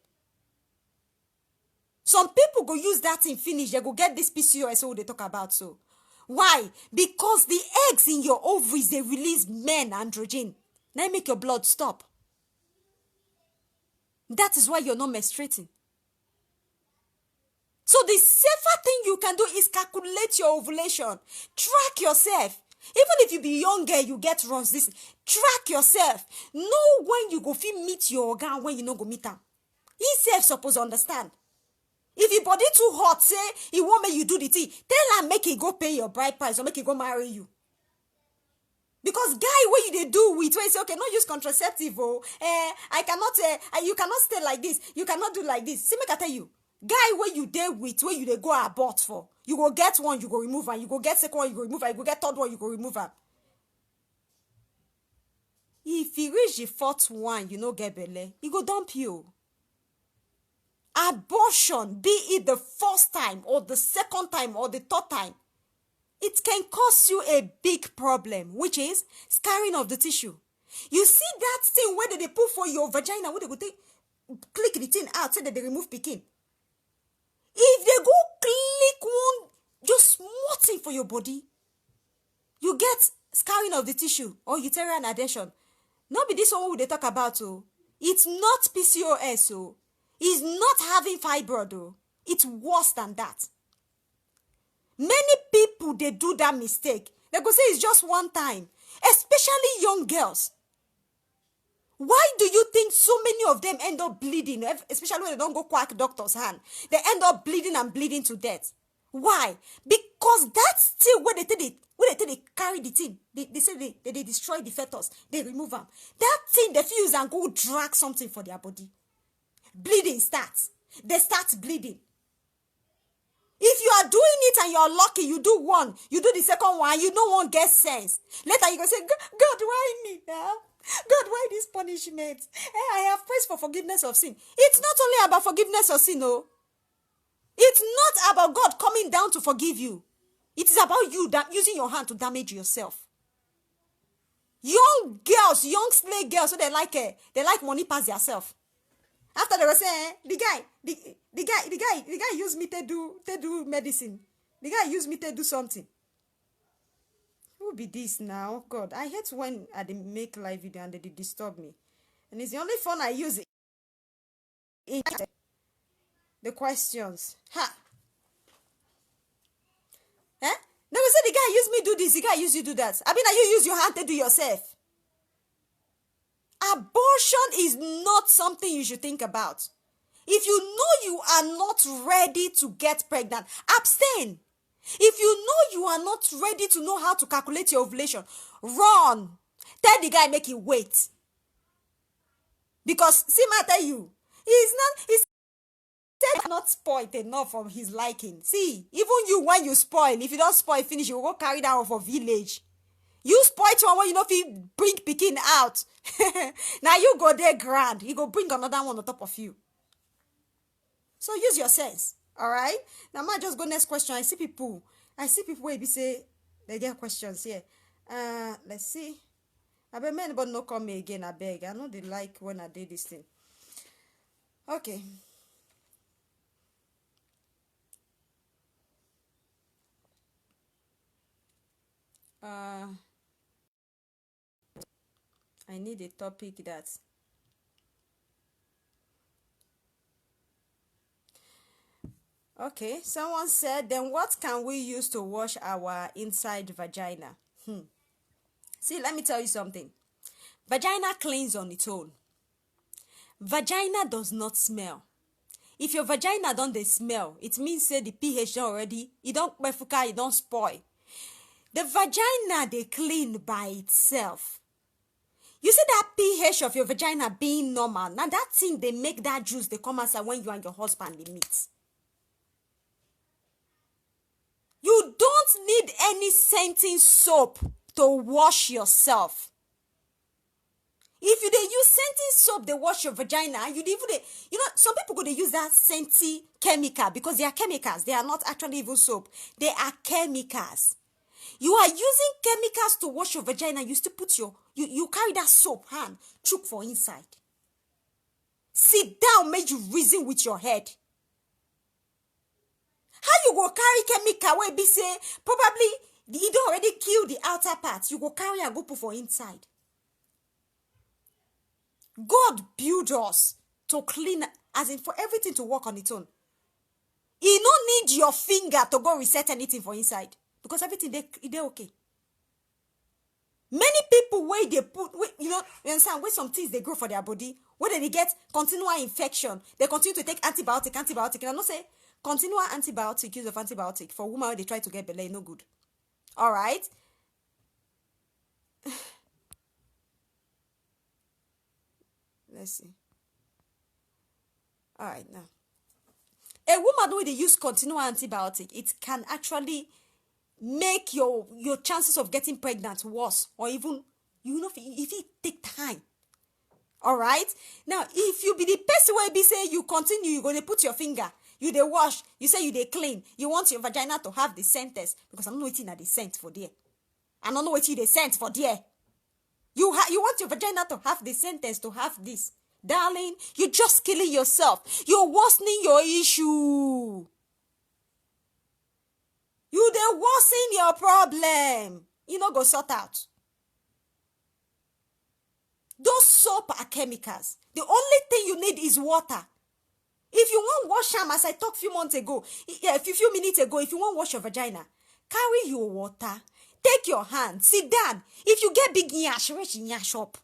Some people go use that thing finish, they go get this PCOS they talk about so. Why? Because the eggs in your ovaries, they release men androgen. Now make your blood stop. That is why you're not menstruating. So the safer thing you can do is calculate your ovulation. Track yourself. Even if you be young girl, you get runs this. Track yourself. Know when you go fit meet your organ, when you no go meet them. He self supposed to understand. If your body too hot, say he won't make you do the thing. Tell him make he go pay your bride price or make he go marry you. Because guy, what you they do with when you say, okay, not use contraceptive, I cannot, you cannot stay like this, you cannot do like this. See, make I tell you, guy, where you there with, where you they go abort for, you go get one, you go remove her, you go get second one, you go remove her, you go get third one, you go remove her. if you reach the fourth one, you no get belle, he go dump you. Abortion, be it the first time or the second time or the third time, it can cause you a big problem, which is scarring of the tissue. You see that thing where they put for your vagina, where they go take, click the thing out so that they remove pikin. If they go click one, just small thing for your body, you get scarring of the tissue or uterine adhesion. Not be this one we they talk about, oh. It's not PCOS, oh. It's not having fibroid, oh. It's worse than that. Many people, they do that mistake. They go say it's just one time, especially young girls. Why do you think so many of them end up bleeding, especially when they don't go quack doctor's hand? They end up bleeding and bleeding to death. Why? Because that's still where they carry the thing. They say they destroy the fetus. They remove them. That thing they fuse and go drag something for their body. Bleeding starts. They start bleeding. If you are doing it and you're lucky, you do one, you do the second one, you no one gets sense. Later you go say, God, why me now? God, why this punishment? I have prayed for forgiveness of sin. It's not only about forgiveness of sin, no. It's not about God coming down to forgive you. It is about you using your hand to damage yourself. Young girls, young slave girls, so they like money past themselves. After they were saying, the guy used me to do medicine. The guy used me to do something. Who be this now? God, I hate when I make live video and they disturb me. And it's the only phone I use in the questions. Ha! Eh? They will say the guy used me do this, the guy used you do that. I mean, you use your hand to do yourself. Abortion is not something you should think about. If you know you are not ready to get pregnant, abstain. If you know you are not ready to know how to calculate your ovulation, run. Tell the guy make him wait. Because, see, I tell you, he's not spoiled enough from his liking. See, even you, when you spoil, if you don't spoil, finish, you will go carry that off a village. You spoil one when you know if you bring pikin out. Now you go there grand. You go bring another one on top of you. So use your sense. Alright? Now I just go next question. I see people where they say they get questions here. Let's see. I bet men but no call me again, I beg. I know they like when I do this thing. Okay. I need a topic that okay, someone said, then what can we use to wash our inside vagina? See, let me tell you something. Vagina cleans on its own. Vagina does not smell. If your vagina don't they smell, it means say the pH already, it don't befuka, it don't spoil. The vagina they clean by itself. You see that pH of your vagina being normal. Now that thing they make that juice they come outside when you and your husband they meet. You don't need any scenting soap to wash yourself. If you they use scenting soap, they wash your vagina. Some people go they use that scenty chemical because they are chemicals. They are not actually even soap. They are chemicals. You are using chemicals to wash your vagina. You still put you carry that soap hand, chook for inside. Sit down, make you reason with your head. How you go carry chemical where be say probably you don't already kill the outer part. You go carry and go put for inside. God built us to clean, as in for everything to work on its own. You don't need your finger to go reset anything for inside because everything they okay. Many people where they put, you understand, where some things they grow for their body, where they get continual infection, they continue to take antibiotic. And I not say continual antibiotic, use of antibiotic for women when they try to get belay, no good. All right. Let's see. All right, now. A woman when they use continual antibiotic, it can actually make your chances of getting pregnant worse, or even You know, if it take time. All right. Now, if you be the person where be say you continue, you gonna put your finger, you they wash, you say you they clean, you want your vagina to have the scenters, because I'm not waiting at the scent for there. I don't know what you they scent for there. You want your vagina to have the sentence, to have this. Darling, you're just killing yourself. You're worsening your issue. You they worsen your problem. You know, go sort out. Those soap are chemicals. The only thing you need is water. If you want wash them, as I talked a few minutes ago, if you want wash your vagina, carry your water, take your hand, sit down. If you get big nyash, reach nyash up.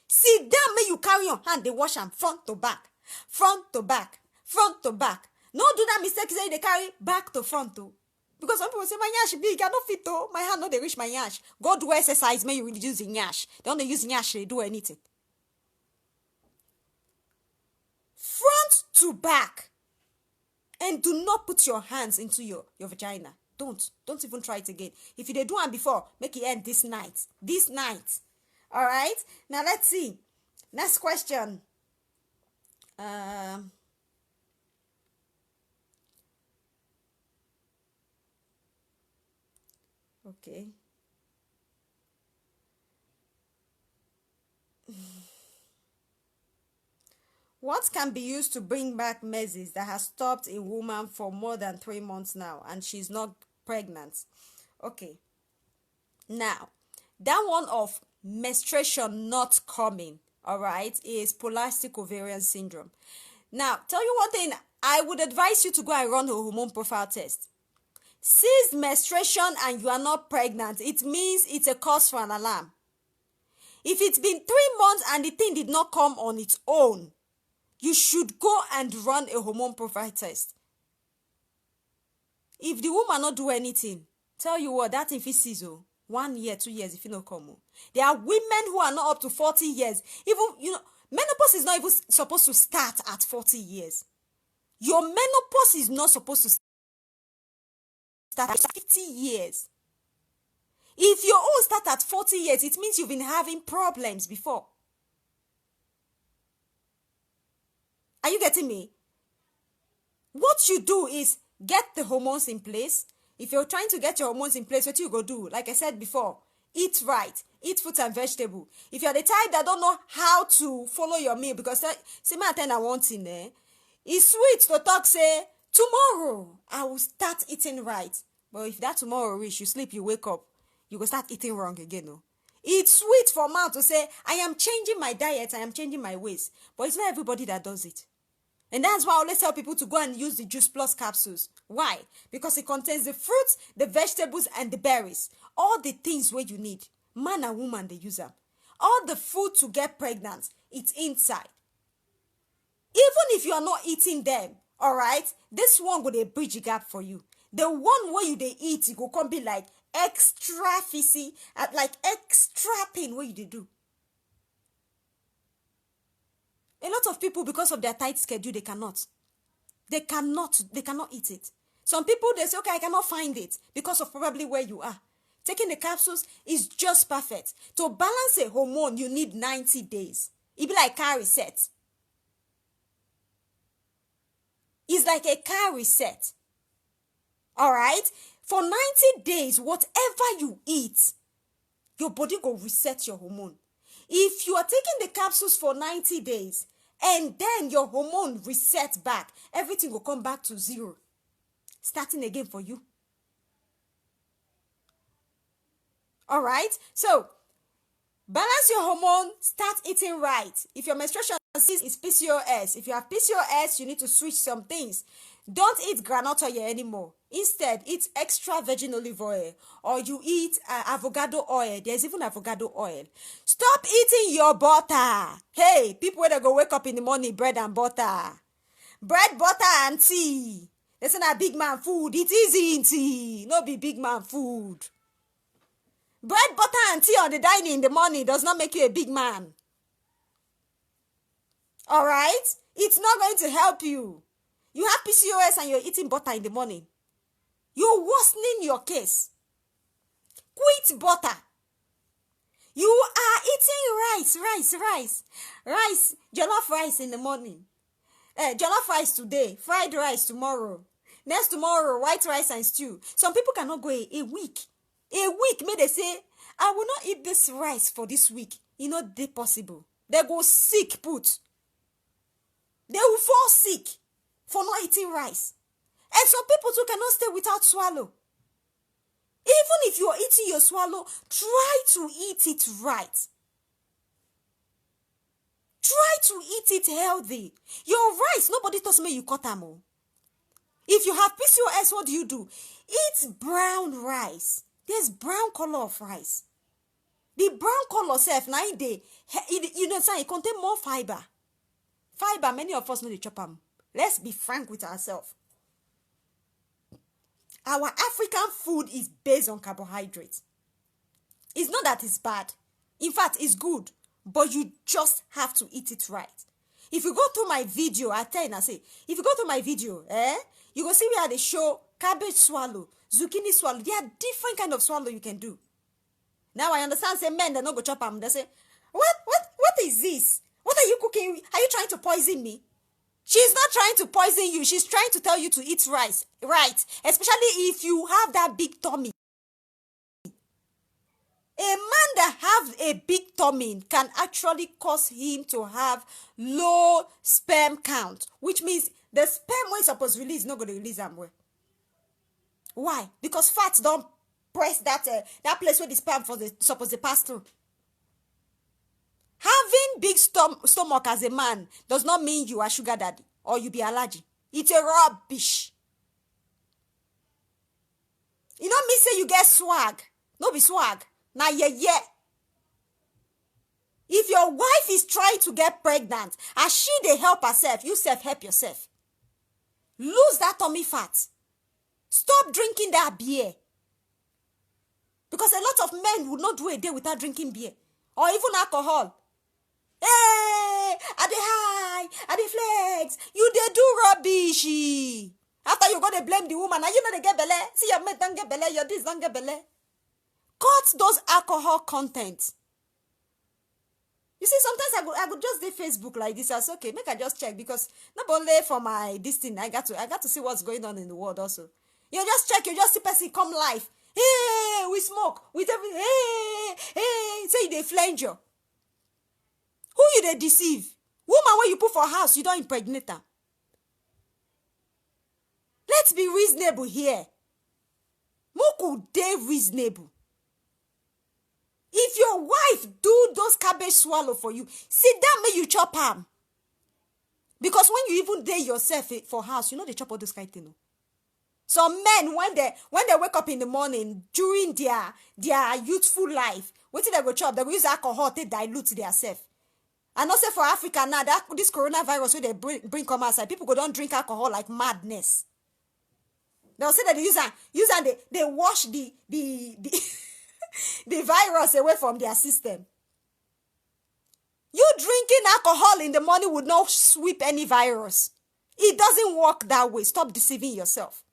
Sit down, may you carry your hand, they wash them front to back, front to back, front to back. No do that mistake, say they carry back to front too. Because some people say, my nyash big, I don't fit though. My hand, no, they reach my nyash. Go do exercise, may you reduce the nyash. They don't use nyash, they do anything. Front to back. And do not put your hands into your vagina. Don't even try it again. If you did do one before, make it end this night. This night. All right. Now let's see. Next question. Okay. What can be used to bring back menses that has stopped a woman for more than 3 months now and she's not pregnant? Okay. Now, that one of menstruation not coming, all right, is polycystic ovarian syndrome. Now, tell you one thing, I would advise you to go and run a hormone profile test. Ceased menstruation and you are not pregnant, it means it's a cause for an alarm. If it's been 3 months and the thing did not come on its own, you should go and run a hormone profile test. If the woman not do anything, tell you what, that thing fit cease. 1 year, 2 years, if you not come. There are women who are not up to 40 years. Even, menopause is not even supposed to start at 40 years. Your menopause is not supposed to start at 50 years. If your own start at 40 years, it means you've been having problems before. Are you getting me? What you do is get the hormones in place. If you're trying to get your hormones in place, what you go do? Like I said before, eat right. Eat fruits and vegetables. If you're the type that don't know how to follow your meal, because see my attend I want in there, it's sweet to talk, say, tomorrow I will start eating right. But if that tomorrow reach, you sleep, you wake up, you go start eating wrong again. No? It's sweet for mouth to say, I am changing my diet, I am changing my ways. But it's not everybody that does it. And that's why I always tell people to go and use the Juice Plus capsules. Why? Because it contains the fruits, the vegetables, and the berries. All the things where you need. Man and woman, they use them. All the food to get pregnant, it's inside. Even if you are not eating them, all right, this one will a bridge gap for you. The one where you they eat, it will come be like extra fishy, like extra thing where you they do. A lot of people, because of their tight schedule, they cannot eat it. Some people, they say, okay, I cannot find it because of probably where you are. Taking the capsules is just perfect. To balance a hormone, you need 90 days. It be like car reset. It's like a car reset. All right? For 90 days, whatever you eat, your body will reset your hormone. If you are taking the capsules for 90 days, and then your hormone resets back, everything will come back to zero. Starting again for you. All right? So, balance your hormone, start eating right. If your menstruation is PCOS, if you have PCOS, you need to switch some things. Don't eat groundnut oil anymore. Instead, eat extra virgin olive oil, or you eat avocado oil. There's even avocado oil. Stop eating your butter. Hey, people that go wake up in the morning, bread and butter. Bread, butter, and tea. That's not big man food. It is eating tea. No be big man food. Bread, butter, and tea on the dining in the morning does not make you a big man. All right? It's not going to help you. You have PCOS and you're eating butter in the morning. You're worsening your case. Quit butter. You are eating rice, jollof rice in the morning, jollof rice today, fried rice tomorrow, next tomorrow white rice and stew. Some people cannot go a week. May they say, I will not eat this rice for this week. You know, they possible. They go sick put. They will fall sick for not eating rice. And some people too cannot stay without swallow. Even if you're eating your swallow, try to eat it right. Try to eat it healthy. Your rice, nobody tells me you cut them. If you have PCOS, what do? Eat brown rice. There's brown color of rice. The brown color self, now you know, it contain more fiber. Fiber, many of us know the chop them. Let's be frank with ourselves. Our African food is based on carbohydrates. It's not that it's bad. In fact, it's good. But you just have to eat it right. If you go through my video, I tell you, I say, if you go through my video, you go see where they show cabbage swallow, zucchini swallow. There are different kind of swallow you can do. Now I understand, say men, they not go chop them. They say, what is this? What are you cooking? Are you trying to poison me? She's not trying to poison you. She's trying to tell you to eat rice, right? Especially if you have that big tummy. A man that have a big tummy can actually cause him to have low sperm count, which means the sperm when it's supposed to release is not going to release them well. Why? Because fats don't press that place where the sperm supposed to pass through. Having big stomach as a man does not mean you are sugar daddy or you be allergic. It's a rubbish. You know me say you get swag. No be swag. Now yeah. If your wife is trying to get pregnant, as she dey help herself, you self help yourself. Lose that tummy fat. Stop drinking that beer. Because a lot of men would not do a day without drinking beer. Or even alcohol. Hey, at the high, at the flex, you dey do rubbish. After you go to blame the woman, and you know they get belly. See your mate don't get belly, your this don't get belly. Cut those alcohol content. You see, sometimes I could just do Facebook like this. I say, okay, make I just check because not only for my this thing, I got to see what's going on in the world also. You just check, you just see person come live. Hey, we smoke with every hey, say they flange you. Who you they deceive? Woman when you put for house, you don't impregnate her. Let's be reasonable here. Moku dey reasonable. If your wife do those cabbage swallow for you, sit down, make you chop ham. Because when you even day yourself for house, you know they chop all those kind of things. Some men, when they wake up in the morning during their youthful life, what did they go chop? They go use alcohol to dilute themselves. And also for Africa now, this coronavirus where they bring come outside, people go don't drink alcohol like madness. They'll say that they use and they wash the the virus away from their system. You drinking alcohol in the morning would not sweep any virus. It doesn't work that way. Stop deceiving yourself.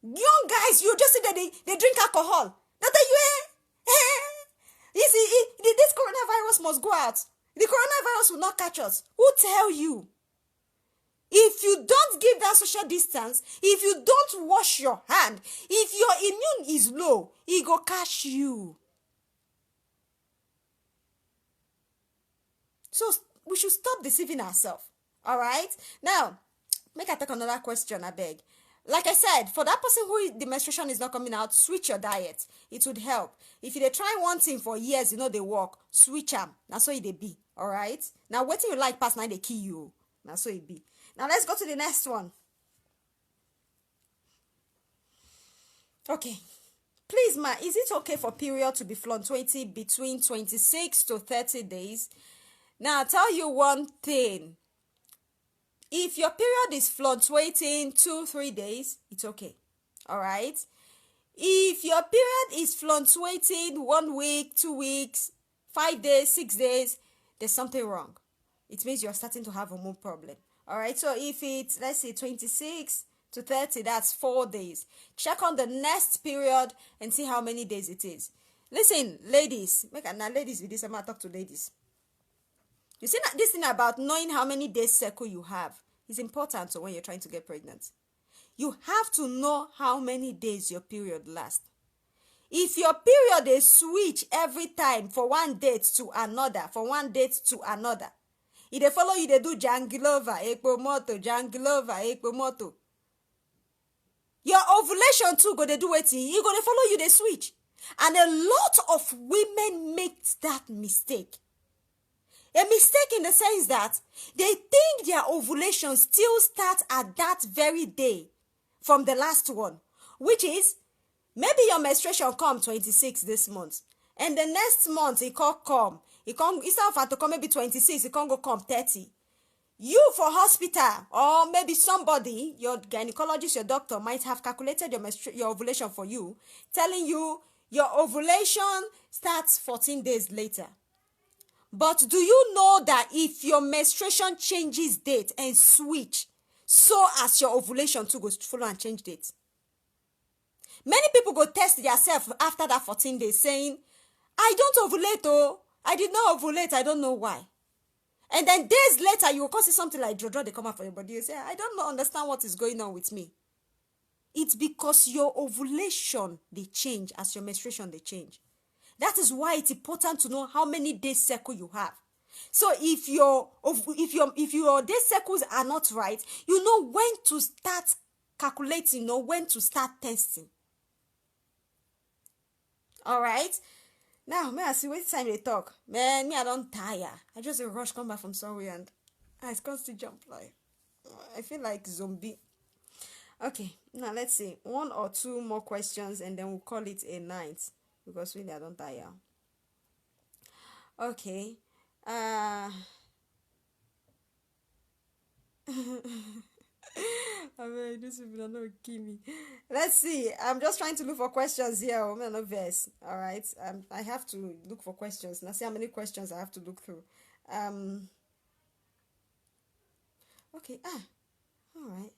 Young guys, you just see that they drink alcohol. That you see, this coronavirus must go out. The coronavirus will not catch us. Who tell you? If you don't give that social distance, if you don't wash your hand, if your immune is low, it go catch you. So we should stop deceiving ourselves. All right? Now, make I take another question, I beg. Like I said, for that person who the menstruation is not coming out, switch your diet. It would help. If you try one thing for years, you know they work, switch them. That's what it be. All right? Now, what you like past now, they kill you. That's what it be. Now, let's go to the next one. Okay. Please, ma, is it okay for period to be fluctuating between 26 to 30 days? Now, I'll tell you one thing. If your period is fluctuating 2-3 days, it's okay. All right? If your period is fluctuating 1 week, 2 weeks, 5 days, 6 days, there's something wrong. It means you're starting to have a hormone problem. All right? So if it's, let's say, 26 to 30, that's 4 days. Check on the next period and see how many days it is. Listen, ladies, make now ladies with this, I'm gonna talk to ladies. You see that this thing about knowing how many days cycle you have is important. So when you're trying to get pregnant, you have to know how many days your period lasts. If your period dey switch every time for one date to another, e dey follow you dey do jangilova, ekpomoto, jangilova, ekpomoto. Your ovulation too go dey do wetin? E go dey follow you dey switch. And a lot of women make that mistake. A mistake in the sense that they think their ovulation still starts at that very day from the last one, which is maybe your menstruation come 26 this month, and the next month it can't come. Instead of to come maybe 26, it can't go come 30. You for hospital, or maybe somebody, your gynecologist, your doctor might have calculated your ovulation for you, telling you your ovulation starts 14 days later. But do you know that if your menstruation changes date and switch, so as your ovulation too goes to follow and change date? Many people go test themselves after that 14 days saying, I don't ovulate, oh, I did not ovulate, I don't know why. And then days later, you will come see something like draw they come out for your body. You say, I don't understand what is going on with me. It's because your ovulation, they change as your menstruation, they change. That is why it's important to know how many days cycle you have. So if your day cycles are not right, you know when to start calculating or when to start testing. All right. Now, may I see what time they talk? Man, me I don't tire. I just a rush come back from somewhere and I constantly jump like I feel like zombie. Okay, now let's see 1 or 2 more questions and then we'll call it a night because really I don't tire. Okay. I mean, this people don't kill me. Let's see. I'm just trying to look for questions here. I'm not verse. All right. I have to look for questions. Now see how many questions I have to look through. Okay. All right.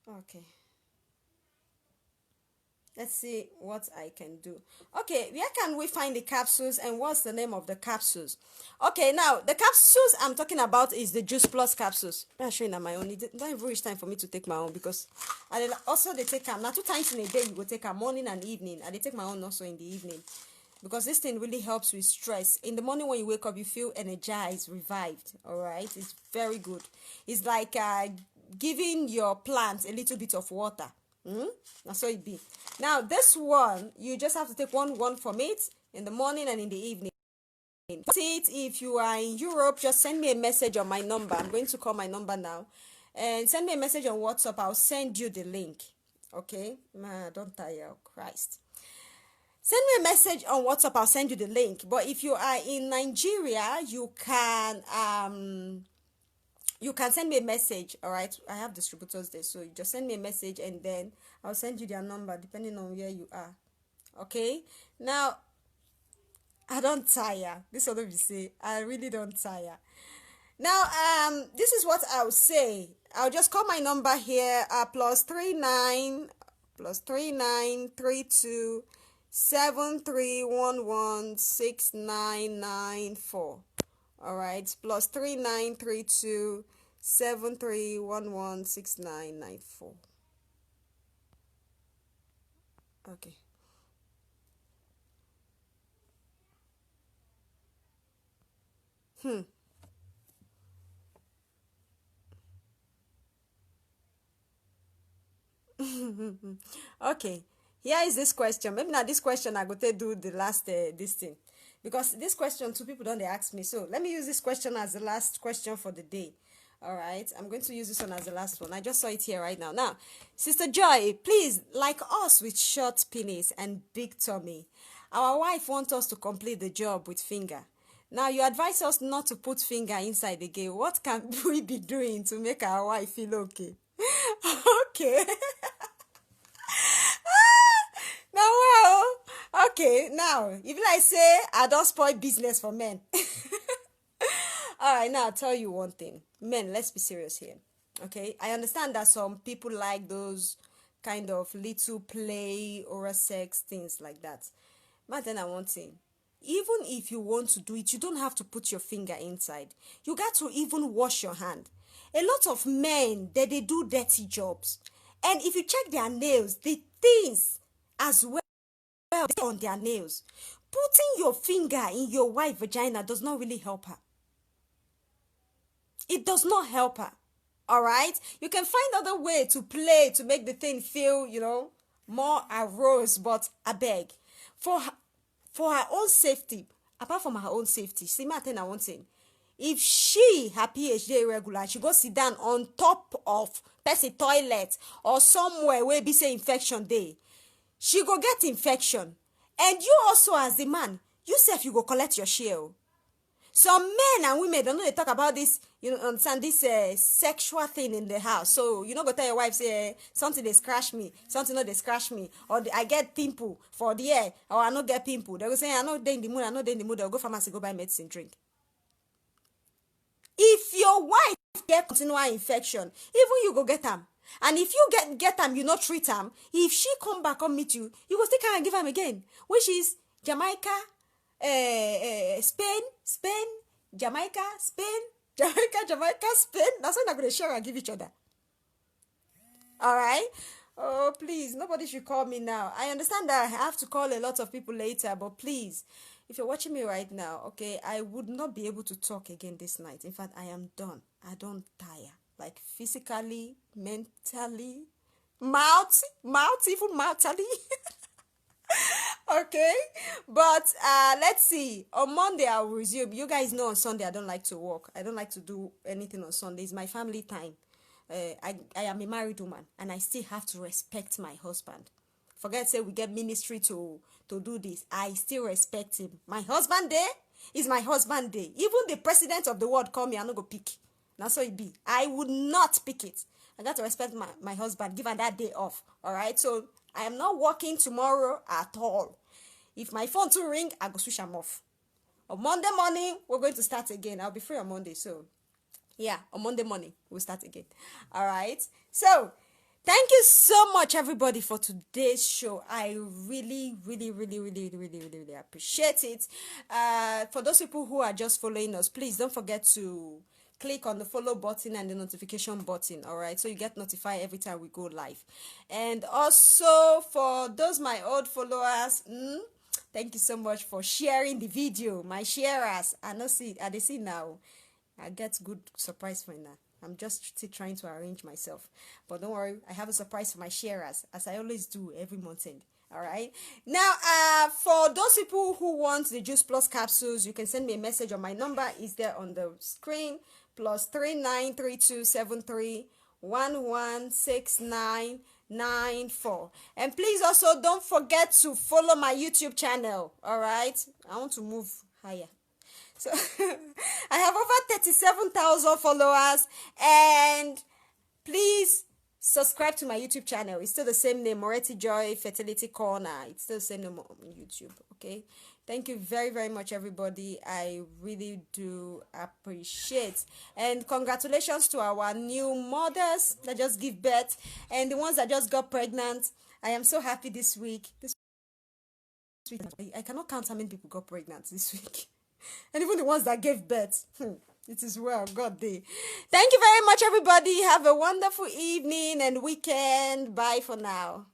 Okay. Let's see what I can do. Okay, where can we find the capsules and what's the name of the capsules? Okay, now the capsules I'm talking about is the Juice Plus capsules. I'm showing that my own. It don't even reach time for me to take my own because I also they take them. Now 2 times in a day you go take them morning and evening. And they take my own also in the evening. Because this thing really helps with stress. In the morning when you wake up, you feel energized, revived. Alright? It's very good. It's like giving your plants a little bit of water. That's so it be. Now this one, you just have to take one from it in the morning and in the evening. See it if you are in Europe, just send me a message on my number. I'm going to call my number now. And send me a message on WhatsApp. I'll send you the link. Okay? Don't tire, Christ. Send me a message on WhatsApp. I'll send you the link. But if you are in Nigeria, you can send me a message. All right, I have distributors there, so you just send me a message and then I'll send you their number depending on where you are. Okay, now I don't tire. This other you say I really don't tire. Now this is what I'll say. I'll just call my number here, +39 32 73116994. All right, +3932 73116994. Okay. Okay. Here is this question. Maybe now this question I go to do the last this thing. Because this question 2 people don't they ask me. So let me use this question as the last question for the day. All right. I'm going to use this one as the last one. I just saw it here right now. Now, Sister Joy, please, like us with short penis and big tummy, our wife wants us to complete the job with finger. Now, you advise us not to put finger inside the gay. What can we be doing to make our wife feel okay? Okay. Now, well, okay. Now, if I say I don't spoil business for men. All right, now I'll tell you one thing. Men, let's be serious here. Okay? I understand that some people like those kind of little play, oral sex, things like that. But then I want to, even if you want to do it, you don't have to put your finger inside. You got to even wash your hand. A lot of men, they do dirty jobs. And if you check their nails, the things as well on their nails. Putting your finger in your wife's vagina does not really help her. It does not help her. All right? You can find other way to play to make the thing feel, more arose, but I beg. For her own safety, apart from her own safety, see, Martin, I want thing. If her PhD irregular, she go sit down on top of person toilet or somewhere where be say infection day, she go get infection. And you also as the man, you self you go collect your share. Some men and women don't know they talk about this, understand this sexual thing in the house. So you know go tell your wife say something they scratch me, something not they scratch me, or I get pimple for the air, or I not get pimple. They go say I know they in the mood, I know they in the mood. They'll go pharmacy go buy medicine drink. If your wife get continual infection, even you go get them. And if you get them, you not treat them. If she come back and meet you, you go still can give them again, which is Jamaica, Spain, Jamaica, Spain, Jamaica, Spain. That's why they're going to share and give each other. All right? Oh, please, nobody should call me now. I understand that I have to call a lot of people later, but please, if you're watching me right now, okay, I would not be able to talk again this night. In fact, I am done. I don't tire. Like physically, mentally, even mentally. Okay, but let's see. On Monday I will resume. You guys know on Sunday I don't like to work. I don't like to do anything on Sunday. It's my family time. I am a married woman and I still have to respect my husband. Forget say we get ministry to do this. I still respect him. My husband day is my husband day. Even the president of the world call me, I no go pick. That's how it be. I would not pick it. I got to respect my husband, give her that day off. All right. So I am not working tomorrow at all. If my phone to ring, I go switch them off. On Monday morning, we're going to start again. I'll be free on Monday. So yeah, on Monday morning, we'll start again. All right. So thank you so much, everybody, for today's show. I really, really, really, really, really, really, really appreciate it. For those people who are just following us, please don't forget to click on the follow button and the notification button, all right, so you get notified every time we go live. And also for those my old followers, thank you so much for sharing the video. My sharers, they see now. I get good surprise for now. I'm just still trying to arrange myself, but don't worry, I have a surprise for my sharers, as I always do every month end. All right. Now, for those people who want the Juice Plus capsules, you can send me a message on my number. Is there on the screen? +393273116994. And please also don't forget to follow my YouTube channel. All right. I want to move higher. So I have over 37,000 followers, and please subscribe to my YouTube channel. It's still the same name, Moretti Joy Fertility Corner. It's still the same name on YouTube. Okay. Thank you very, very much, everybody. I really do appreciate. And congratulations to our new mothers that just give birth and the ones that just got pregnant. I am so happy this week. I cannot count how many people got pregnant this week. And even the ones that gave birth. It is well, God day. Thank you very much, everybody. Have a wonderful evening and weekend. Bye for now.